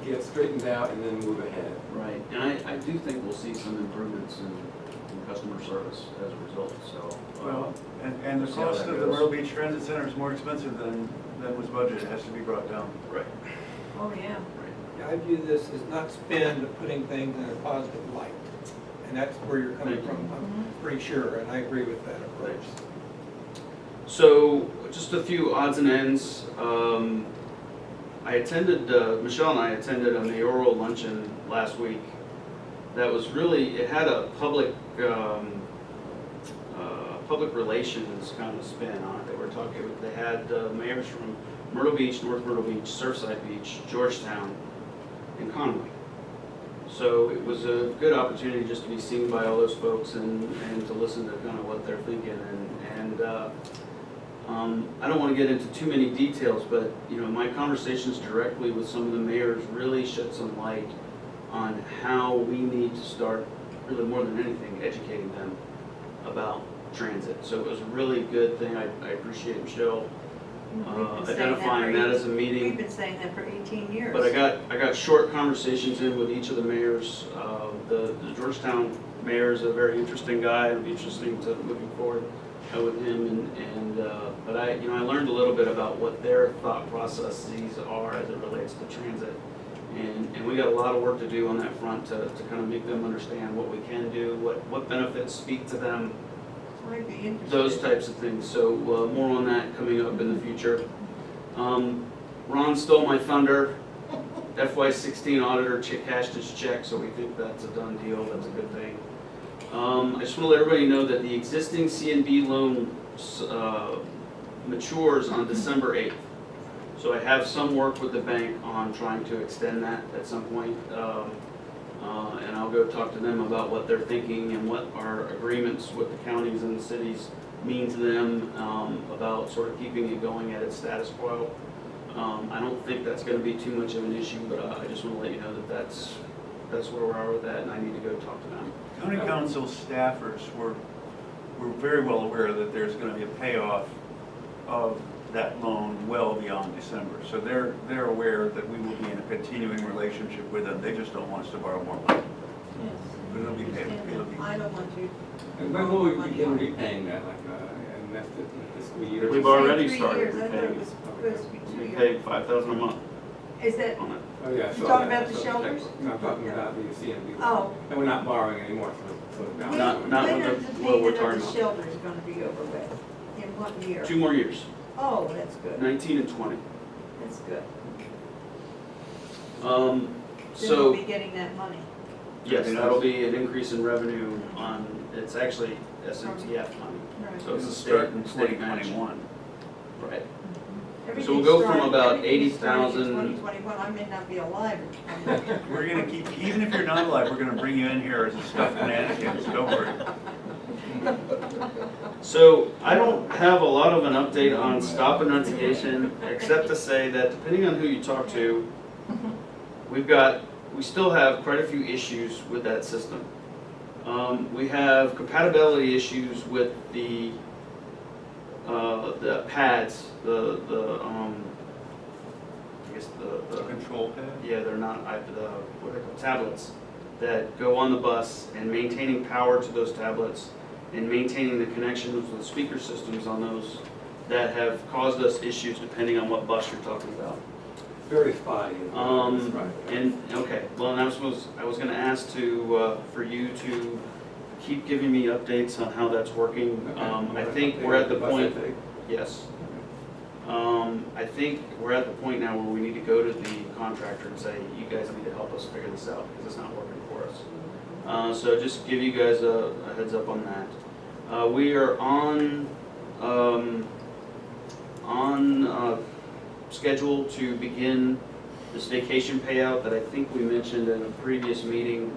to get straightened out and then move ahead. Right, and I do think we'll see some improvements in customer service as a result, so. Well, and the see how cost that of the goes. Myrtle Beach Transit Center is more expensive than was budgeted. It has to be brought down. Right, Oh, yeah. right. Yeah, I view this as not spin, but putting things in a positive light. And that's where you're coming Thank you. from, I'm pretty sure, and I agree with that approach. So, just a few odds and ends. I attended, Michelle and I attended a mayoral luncheon last week. That was really, it had a public relations kind of spin on it. They were talking, they had mayors from Myrtle Beach, North Myrtle Beach, Surfside Beach, Georgetown, and Conway. So it was a good opportunity just to be seen by all those folks and to listen to kind of what they're thinking. I don't want to get into too many details, but you know, my conversations directly with some of the mayors really shed some light on how we need to start, really more than anything, educating them about transit. So it was a really good thing. I appreciate Michelle We've been saying identifying for that as a meeting. We've been saying that for 18 years. But I got short conversations in with each of the mayors. The Georgetown mayor is a very interesting guy. It'll be interesting to moving forward with him. But I learned a little bit about what their thought processes are as it relates to transit. And we got a lot of work to do on that front to kind of make them understand what we can do, what benefits speak to them, Might be interesting. those types of things. So more on that coming up in the future. Ron stole my thunder. FY16 auditor cashed his check, so we think that's a done deal. That's a good thing. I just want to let everybody know that the existing CNB loan matures on December 8th. So I have some work with the bank on trying to extend that at some point. And I'll go talk to them about what they're thinking and what our agreements with the counties and the cities mean to them about sort of keeping it going at its status quo. I don't think that's going to be too much of an issue, but I just want to let you know that that's where we are with that, and I need to go talk to them. County council staffers were very well aware that there's going to be a payoff of that loan well beyond December. So they're aware that we will be in a continuing relationship with them. They just don't want us to borrow more money. Yes. But it'll be paid. It'll be. I don't want to. And when will we begin repaying that, like, in the next fiscal year? We've Say already 3 started years. I thought it repaying. was supposed to be 2 We years. paid $5,000 a month Is that, on it. Oh, yeah. I you saw talking that. about the I saw shelters? No, I'm talking about the CNB. Oh. And we're not borrowing anymore, so it's when Not down. with when the- is the what we're payment talking of the about. shelter is going to be over with? In what year? 2 more years, Oh, that's good. 19 and 20. That's good. So. Then we'll be getting that money. Yes, Very that'll nice. be an increase in revenue on, it's actually SMTF money. Right. So it's a It'll state start and in state match. 2021. Right. Everything we'll go from started- about everything started in 80,000 2021, I may not be alive in 2021. We're gonna keep, even if you're not alive, we're gonna bring you in here as a stuffed mannequin, so don't worry. So I don't have a lot of an update on stop enunciation, except to say that depending on who you talk to, we still have quite a few issues with that system. We have compatibility issues with the pads, I guess the Control pad? yeah, they're not, what are they called, tablets that go on the bus, and maintaining power to those tablets and maintaining the connections with the speaker systems on those that have caused us issues depending on what bus you're talking about. Very spotty. Okay, well, and I was gonna ask for you to keep giving me updates on how that's working. I think we're at the point, yes. I think we're at the point now where we need to go to the contractor and say, you guys need to help us figure this out because it's not working for us. So just give you guys a heads up on that. We are on schedule to begin this vacation payout that I think we mentioned in a previous meeting.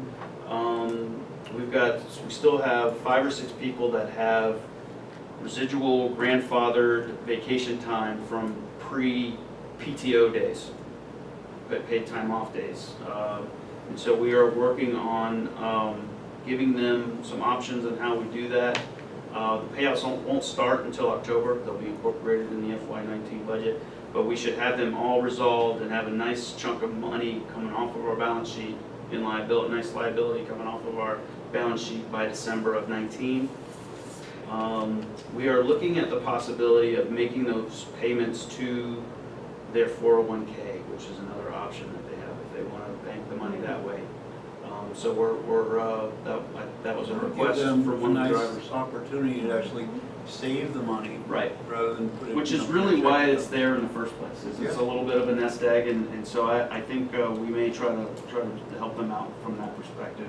We still have 5 or 6 people that have residual grandfathered vacation time from pre-PTO days, paid time off days. And so we are working on giving them some options on how we do that. The payouts won't start until October. They'll be incorporated in the FY19 budget, but we should have them all resolved and have a nice chunk of money coming off of our balance sheet in liability, nice liability coming off of our balance sheet by December of 19. We are looking at the possibility of making those payments to their 401k, which is another option that they have if they want to bank the money that way. So that was a request Give them from one of the a drivers. nice opportunity to actually save the money. Right. Rather than put it. Which is really why it's there in the first place. It's a little bit of a nest egg, and so I think we may try to help them out from that perspective.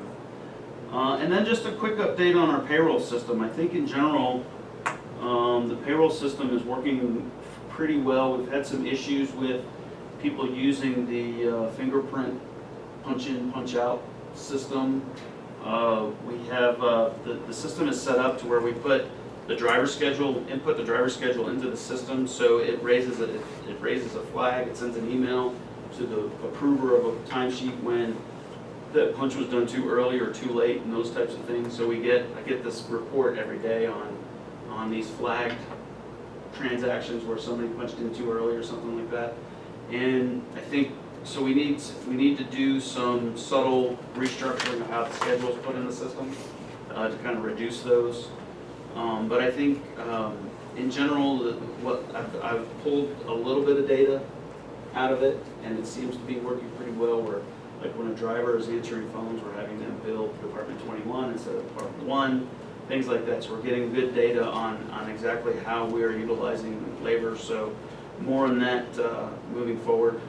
And then just a quick update on our payroll system. I think in general, the payroll system is working pretty well. We've had some issues with people using the fingerprint punch-in, punch-out system. We have, the system is set up to where we put the driver schedule, input the driver schedule into the system, so it raises a flag, it sends an email to the approver of a timesheet when the punch was done too early or too late and those types of things. So I get this report every day on these flagged transactions where somebody punched in too early or something like that. And I think, so we need to do some subtle restructuring of how the schedule is put in the system to kind of reduce those. But I think in general, I've pulled a little bit of data out of it, and it seems to be working pretty well. Where like when a driver is answering phones, we're having them bill Department 21 instead of Department 1, things like that. So we're getting good data on exactly how we are utilizing labor. So more on that moving forward.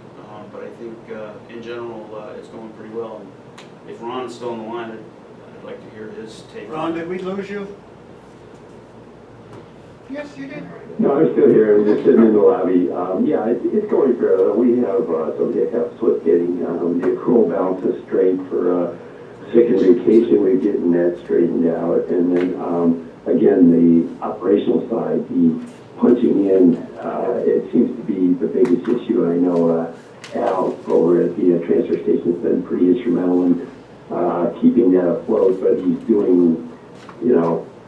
But I think in general, it's going pretty well. And if Ron is still on the line, I'd like to hear his take. Ron, did we lose you? Yes, you did. No, I'm still here. I'm just sitting in the lobby. Yeah, it's going fairly well. We have some hiccups with getting the accrual balances straight for sick and vacation. We're getting that straightened out. And then, again, the operational side, the punching in, it seems to be the biggest issue. I know Al over at the transfer station has been pretty instrumental in keeping that afloat, but he's doing,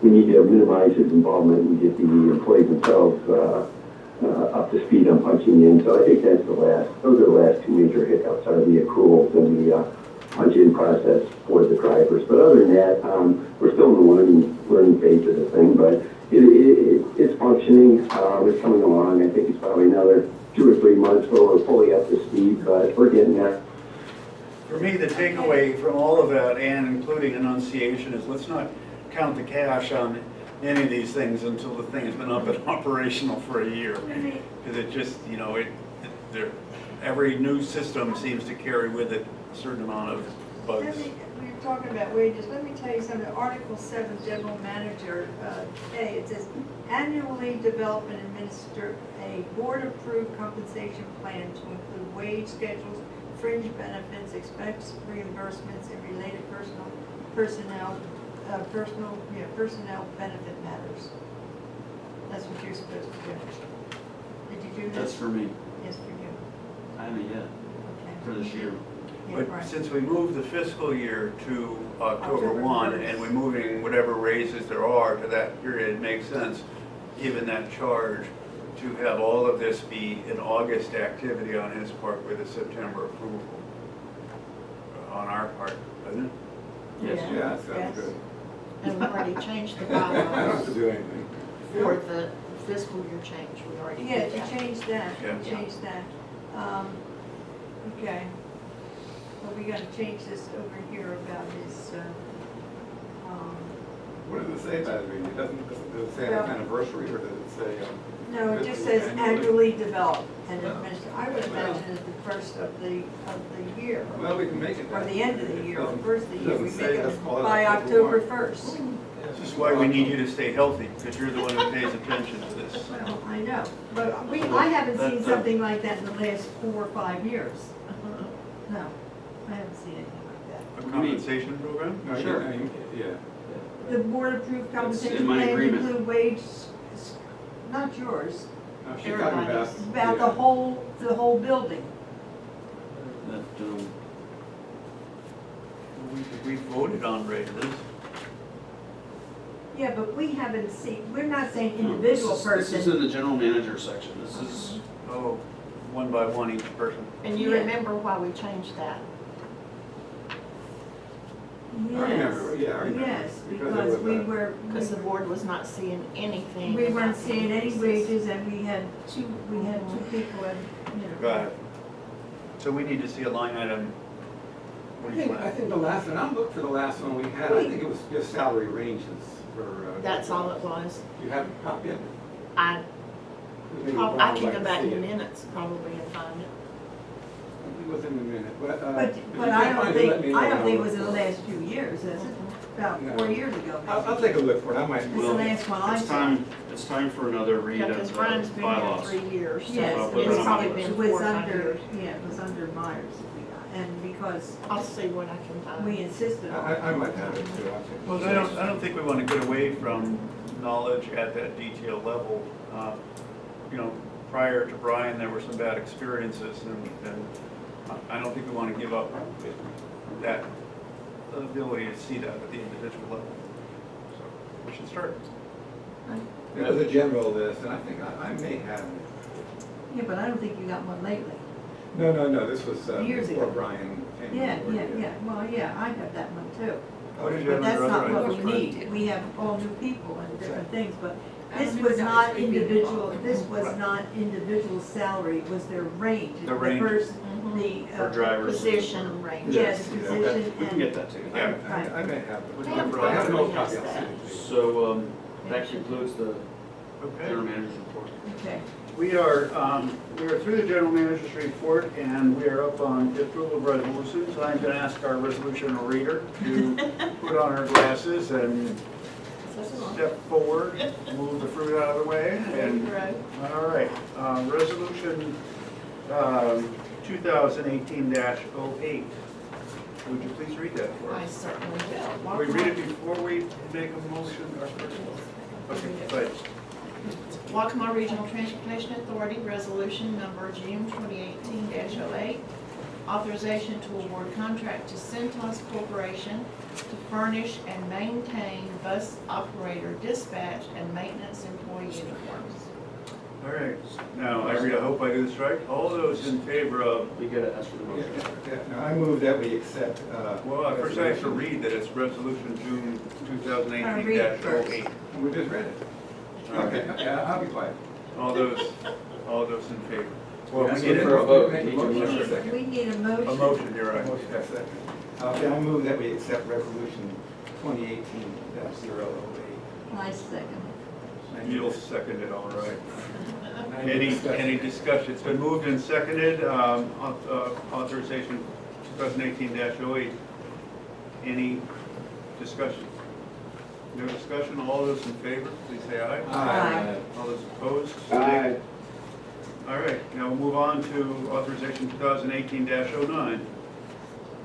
we need to minimize his involvement and get the employees themselves up to speed on punching in. So I think those are the last 2 major hiccups are the accruals and the punch-in process for the drivers. But other than that, we're still in the learning phase of the thing, but it's functioning. It's coming along. I think it's probably another 2 or 3 months before we're fully up to speed, but we're getting there. For me, the takeaway from all of that, and including enunciation, is let's not count the cash on any of these things until the thing has been up and operational for a year. Because it just, every new system seems to carry with it a certain amount of bugs. We're talking about wages, let me tell you something, Article 7, General Manager, A, it says, annually develop and administer a board-approved compensation plan to include wage schedules, fringe benefits, expense reimbursements, and related personnel benefit matters. That's what you're supposed to do. Did you do That's this? for me. Yes, for you. I haven't yet, Okay. for this year. Yeah, But right. since we moved the fiscal year to October October 1, 1st. and we're moving whatever raises there are to that period, it makes sense, given that charge, to have all of this be an August activity on his part with a September approval on our part, doesn't it? Yes. Yeah, that sounds Yes. good. And we already changed the I don't have bylaws to do anything. for the fiscal year change. We already Yeah, did you that. changed that, Yeah. you changed that. Okay. Well, we gotta change this over here about his, What does it say about it? It does it say Well- an anniversary, or does it say? no, it just says annually develop and administer. I would imagine at the first of the year, Well, we can make it. or the end of the year, or Doesn't- first of the year, we doesn't make say, let's it call it by October October 1st. This is why we need you to stay healthy, because you're the one who pays attention to this. Well, I know, but I haven't seen something like that in the last 4 or 5 years. No, I haven't seen anything like that. A compensation program? No, Sure. Yeah. The board-approved compensation in my plan agreement. include wage, not yours, No, she's talking about. Everybody's. about the whole building. That, We voted on raises. Yeah, but we haven't seen, we're not saying individual This is in person. the general manager section. This is, Oh, one by one each person. And you Yeah. remember why we changed that? I remember, yeah, I remember. Yes, Because it because was, we were, Because the board was not seeing anything. we about weren't the seeing any increases. wages and we had two people and, Got it. So we need to see a line item. I think the last one, I'll look for the last one we had, I think it was just salary ranges for. That's all it was. You have a copy of it? I Maybe can Brian would go like to back see in it. minutes probably and find it. It was in a minute, but. if but you I can't don't find it, think, let me know I don't and think it I'll was in the look for it. last few years, is it? About No. 4 years ago, I'll maybe. take a look for it, I might. It's the last one I it's saw. time for another read Yeah, of because the Brian's been here bylaws. 3 years, so Yes, I'll put it it's on probably my been it 4 was or 5 under, years. yeah, it was under Myers, and because I'll see what I can find. we insisted on it. I might have it too. I'll check. Well, I don't think we want to get away from knowledge at that detail level. You know, prior to Brian, there were some bad experiences, and I don't think we want to give up that ability to see that at the individual level. So we should start. It was a general list, and I think I may have it. Yeah, but I don't think you got one lately. No, this was Years before ago. Brian came. Yeah, on board, well, yeah, I have that one too. What did you But have that's under not other what items, we Brian? need. We have all new people and different things, but this don't was know not if that was individual, repeatable. this was not individual salary, it was their range. The range. first, Mhm. the. For drivers. Position range. Yes, Yes, the yeah. position We can and, get that too. Yeah. I may have it. Would Yeah, I have no Brian copy, has I'll that. send it to you. So, that concludes the general Okay. manager's report. okay. We are through the general manager's report, and we are up on the approval of resolutions. I'm going to ask our resolution reader to put on her glasses and step forward, move the fruit out of the way, and, all right. Resolution 2018-08. Would you please read that for I us? certainly will. Can we read it before we make a motion? Okay, good. Waccamaw Regional Transportation Authority Resolution Number June 2018-08, authorization to award contract to Centos Corporation to furnish and maintain bus operator dispatch and maintenance employee uniforms. All right. Now, I hope I do this right. All those in favor of, We gotta ask for the motion. No, I move that we accept. well, first I have to read that it's resolution June Read it 2018-08. We just read it. Okay, I'll be quiet. All those in favor? Well, Ask we need for a a vote. Make a Need a motion. motion. Second. We need a motion. motion, you're right. Motion, that's second. Okay, I move that we accept resolution 2018-008. I second. You'll second it, all right. Any Any discussion? It's been moved and seconded, authorization 2018-08. Any discussion? No discussion, all those in favor, please say aye. Aye. All those opposed? Aye. All right, now we'll move on to authorization 2018-09.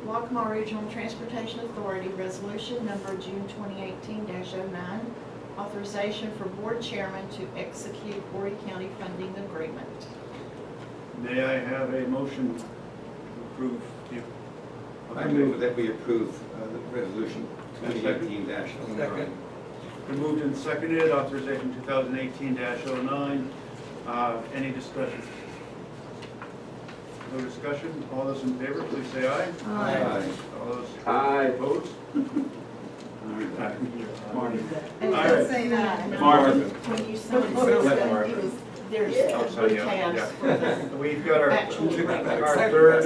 Waccamaw Regional Transportation Authority Resolution Number June 2018-09, authorization for board chairman to execute Horry County funding agreement. May I have a motion to approve the... I move that we approve the resolution And second? 2018-09. Second. Been moved and seconded, authorization 2018-09. Any discussion? No discussion? All those in favor, please say aye. Aye. All those Aye. opposed? All right. Marvin. And All don't right. say that. Marvin. When you said it, Sounds like it Marvin. was, there's Oh, so, yeah, tabs yeah. for the We've got our actual agreement. third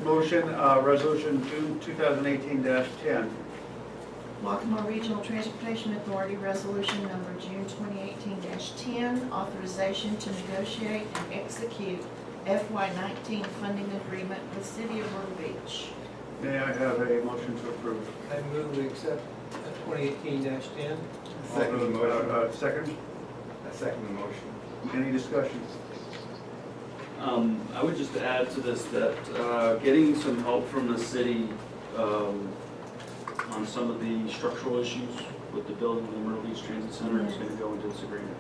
motion, resolution June 2018-10. Waccamaw Regional Transportation Authority Resolution Number June 2018-10, authorization to negotiate and execute FY19 funding agreement with City of Myrtle Beach. May I have a motion to approve? I move we accept 2018-10. Second the motion. Second, I second the motion. any discussion? I would just add to this that getting some help from the city on some of the structural issues with the building of the Myrtle Beach Transit Center is going to go into this agreement.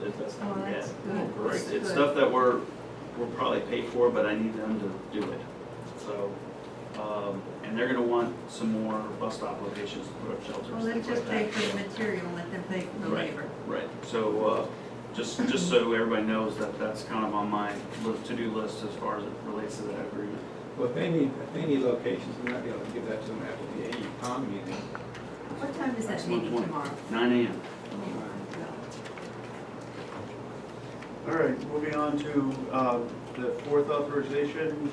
As best I can get. good. Right, it's stuff that we're probably paid for, but I need them to do it. So, and they're gonna want some more bus stop locations to put up shelters. Well, let's things just like pay that. for the material, let them pay for the Right. labor. Right, so, just so everybody knows that that's kind of on my to-do list as far as it relates to that agreement. Well, if they need locations, we might be able to give that to them after the AECom meeting. What time is that Next meeting month, tomorrow? 9 a.m. All right, moving on to the fourth authorization,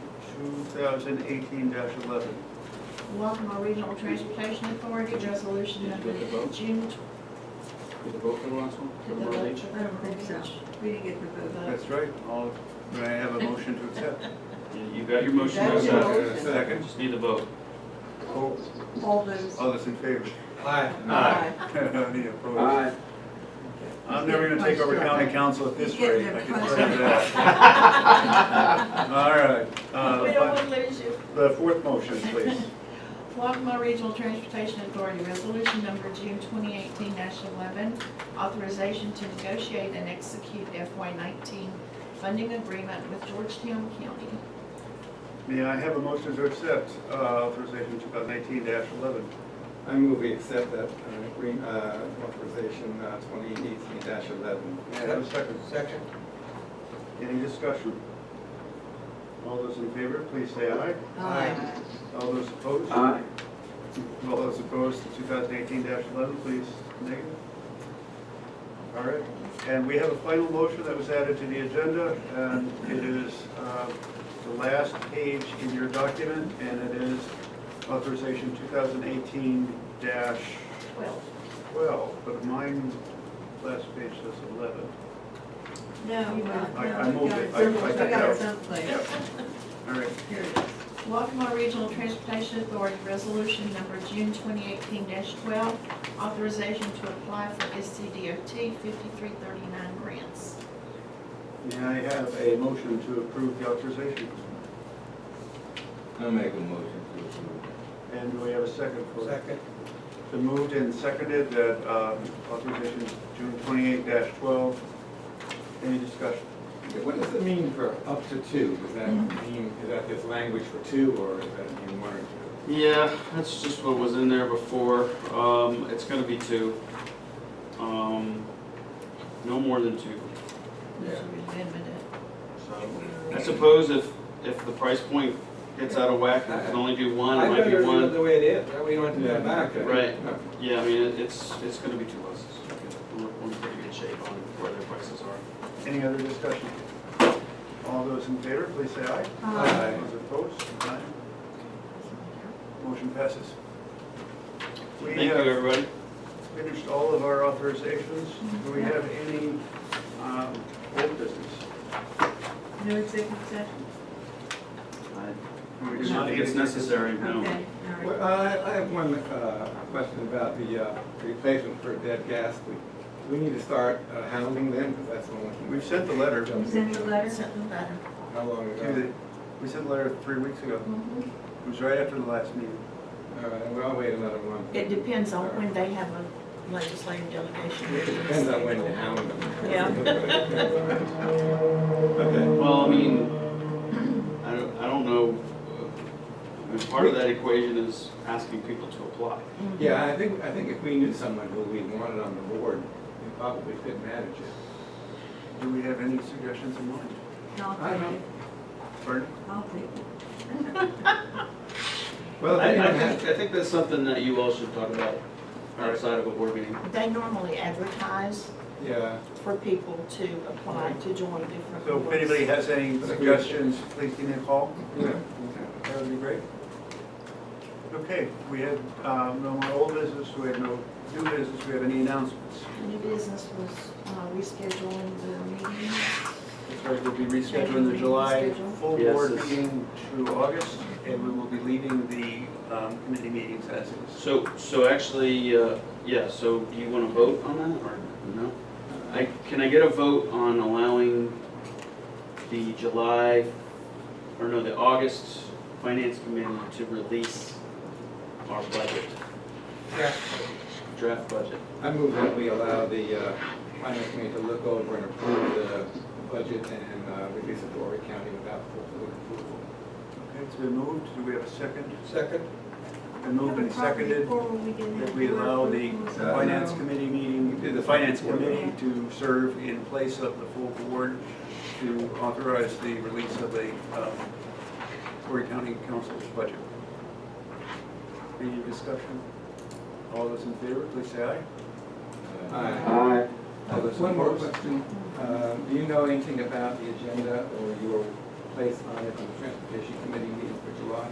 2018-11. Waccamaw Regional Transportation Authority Resolution Number Did you get the vote? June. Did the vote for the last one? For Did the Myrtle vote Beach? for I don't think so. We didn't get the vote. That's right. May I have a motion to accept? You got your motion. That was your Second. motion. Second. Just need the vote. All those. All those in favor? Aye. Aye. Any opposed? Aye. I'm never gonna take over county council at this He's getting rate, I it can punched tell you up. that. All right, We don't want to lose you. the fourth motion, please. Waccamaw Regional Transportation Authority Resolution Number June 2018-11, authorization to negotiate and execute FY19 funding agreement with Georgetown County. May I have a motion to accept authorization 2018-11? I move we accept that authorization 2018-11. May I have a second? Second. Any discussion? All those in favor, please say aye. Aye. All those opposed? Aye. All those opposed to 2018-11, please negative. All right, and we have a final motion that was added to the agenda, and it is the last page in your document, and it is authorization 2018-12, 12. but mine last page says 11. No, I moved it. I We took it got out. it someplace. Yep. All right, Here it is. Waccamaw Regional Transportation Authority Resolution Number June 2018-12, authorization to apply for SCDOT 5339 grants. may I have a motion to approve the authorization? I'll make a motion to approve. And do we have a second for it? Second. Been moved and seconded that authorization June 28-12. Any discussion? What does it mean for up to two? Does that mean, is that this language for two, or does that mean one or two? Yeah, that's just what was in there before. It's gonna be 2. No more than 2. Which we limited. So, I suppose if the price point gets out of whack, and it can only do one, it I'd might be rather do it one. the way it is, right? We don't have to go back. okay. Right. Yeah, I mean, it's gonna be 2 buses. We're in pretty good shape on where their prices are. Any other discussion? All those in favor, please say aye. Aye. Those opposed? Aye. Motion passes. We Thank you, have everybody. finished all of our authorizations. Do we have any old business? No executive session? Do We I do don't not think need it's to- necessary, no. Okay, all right. Well, I have one question about the replacement for dead gas. We need to start hounding them, because that's the only thing. We've sent the letter. You sent the letter? Sent the letter. How long ago? Tuesday. We sent the letter 3 weeks ago. It was right after the last meeting. All right, well, I'll wait another month. It depends on when they have a legislative delegation. It depends on when you hound them. Yeah. Okay. Well, I mean, I don't know, I mean, part of that equation is asking people to apply. Yeah, I think if we knew someone who we wanted on the board, we probably could manage it. Do we have any suggestions in mind? I'll I take don't it. Pardon? I'll take it. Well, I think that's something that you all should talk about outside of a board meeting. They normally advertise yeah. for people to apply to join different So if boards. anybody has any suggestions, please give me a call. Yeah. That would be great. Okay, we had no more old business, we had no new business, we have any announcements? New business was rescheduling the meeting. Sorry, we'll be rescheduling the July full Yes, board it's- meeting to August, and we will be leaving the committee meetings as is. So actually, yeah, so do you want to vote on that, or no? Can I get a vote on allowing the the August Finance Committee to release our budget, Yeah. draft budget? I move that we allow the finance committee to look over and approve the budget and release it to Horry County without full approval. Okay, it's been moved, do we have a second? Second? Been moved and seconded that we allow the finance committee meeting, the finance committee to serve in place of the full board to authorize the release of the Horry County Council's budget. Any discussion? All those in favor, please say aye. Aye. One more question. Do you know anything about the agenda or your place on it on the Transportation Committee meeting for July?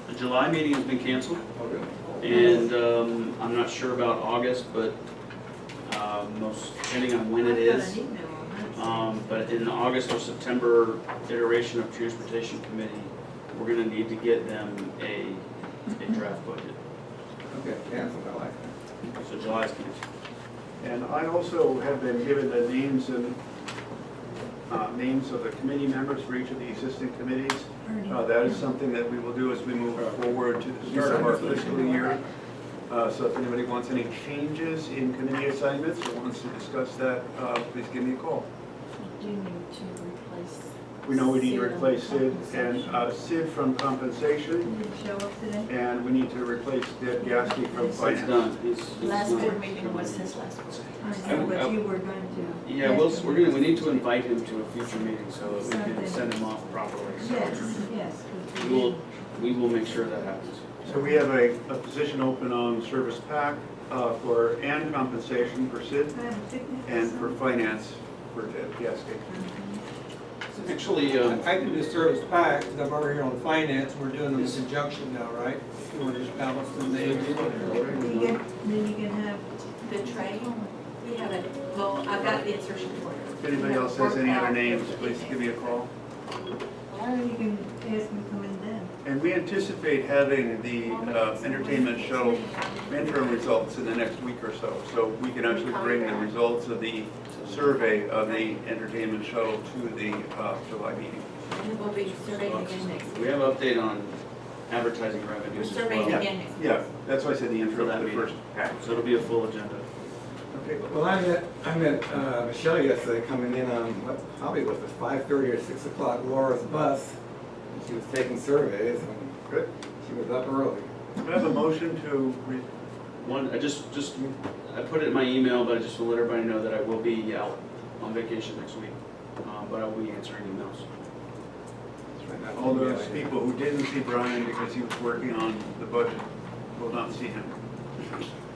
The July meeting has been canceled, Oh, really? and I'm not sure about August, but most, depending on when it is. But in the August or September iteration of Transportation Committee, we're gonna need to get them a draft budget. Okay, canceled, I like that. So July's canceled. And I also have been given the names and names of the committee members for each of the existing committees. That is something that we will do as we move forward to the start of our fiscal year. So if anybody wants any changes in committee assignments or wants to discuss that, please give me a call. Do you need to replace? We know we need to Sid on replace Sid and compensation? Sid from compensation, Did he show up today? and we need to replace Deb Gasky from It's finance. done. Last done. board meeting was his last board. I know, but you were going to. Yeah, we need to invite him to a future meeting so that we can send him off properly. So Yes, yes. 'cause we will make sure that happens. So we have a position open on service pack and compensation for Sid I have a picnic. and for finance for Deb Gasky. Actually, I can do service pack, because I'm over here on finance, we're doing them in conjunction now, right? If you want to just balance the names. Then you can have, The trade, we have a, well, I've got the insertion order. If anybody else has any other names, please give me a call. or you can ask me to come in then. And we anticipate having the entertainment shuttle interim results in the next week or so. So we can actually bring the results of the survey of the entertainment shuttle to the July meeting. And we'll be surveying again next we week. have an update on advertising We're revenues as surveying well. again next week. Yeah, that's why I said the For intro that to the meeting. first pack. So it'll be a full agenda. Okay. Well, I met Michelle yesterday coming in on what probably was the 5:30 or 6 o'clock Laura's bus. And she was taking surveys and Good. she was up early. Do I have a motion to, One, I put it in my email, but I just want to let everybody know that I will be out on vacation next week. But I will be answering emails. all those people who didn't see Brian because he was working on the budget will not see him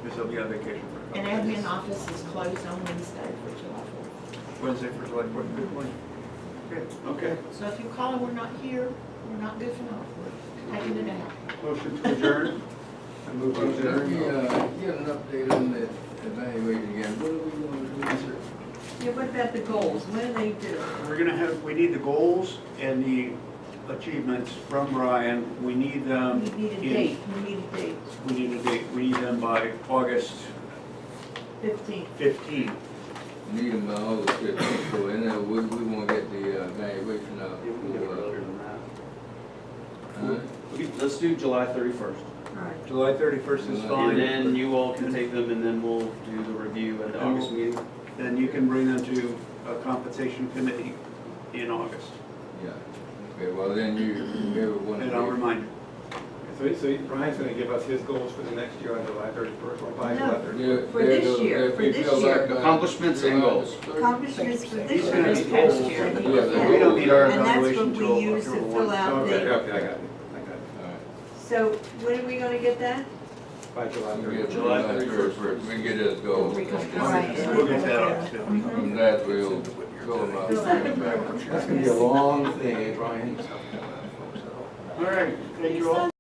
because he'll be on vacation for a And couple of days. admin office is closed on Wednesday for July 4th. Wednesday for July 4th, good point. Okay, Okay. So if you call and we're not here, we're not goofing off, we're taking it out. motion to adjourn. I moved Well, to let me adjourn. get an update on that evaluation again. What are we gonna do? Yeah, what about the goals? What do they do? We need the goals and the achievements from Brian. We need them. We need a in- date, we need a date, We need a date. We need them by August 15th. 15th. Need them by August 15th, so in there, we wanna get the evaluation out. Yeah, we can get it earlier than that. Huh? Let's do July 31st. All right. July 31st is fine. And then you all can take them and then we'll do the review at the And August meeting. Then you can bring them to a compensation committee in August. Yeah, okay, well then you, everyone. And I'll remind you. So Brian's gonna give us his goals for the next year on July 31st, or by July No. 31st. For this year, for this year. Accomplishments and goals. Accomplishments for this He's year. gonna This need past goals. year. Yeah, we don't need our And that's evaluation what till we use to October fill 1. out Okay, the, okay, I got it. so when are we gonna get that? By July We 31st. get July 31st, we get his goal. Right. We'll get that out too. From that, we'll go about it back. That's gonna be a long thing, Brian. All right, thank you all.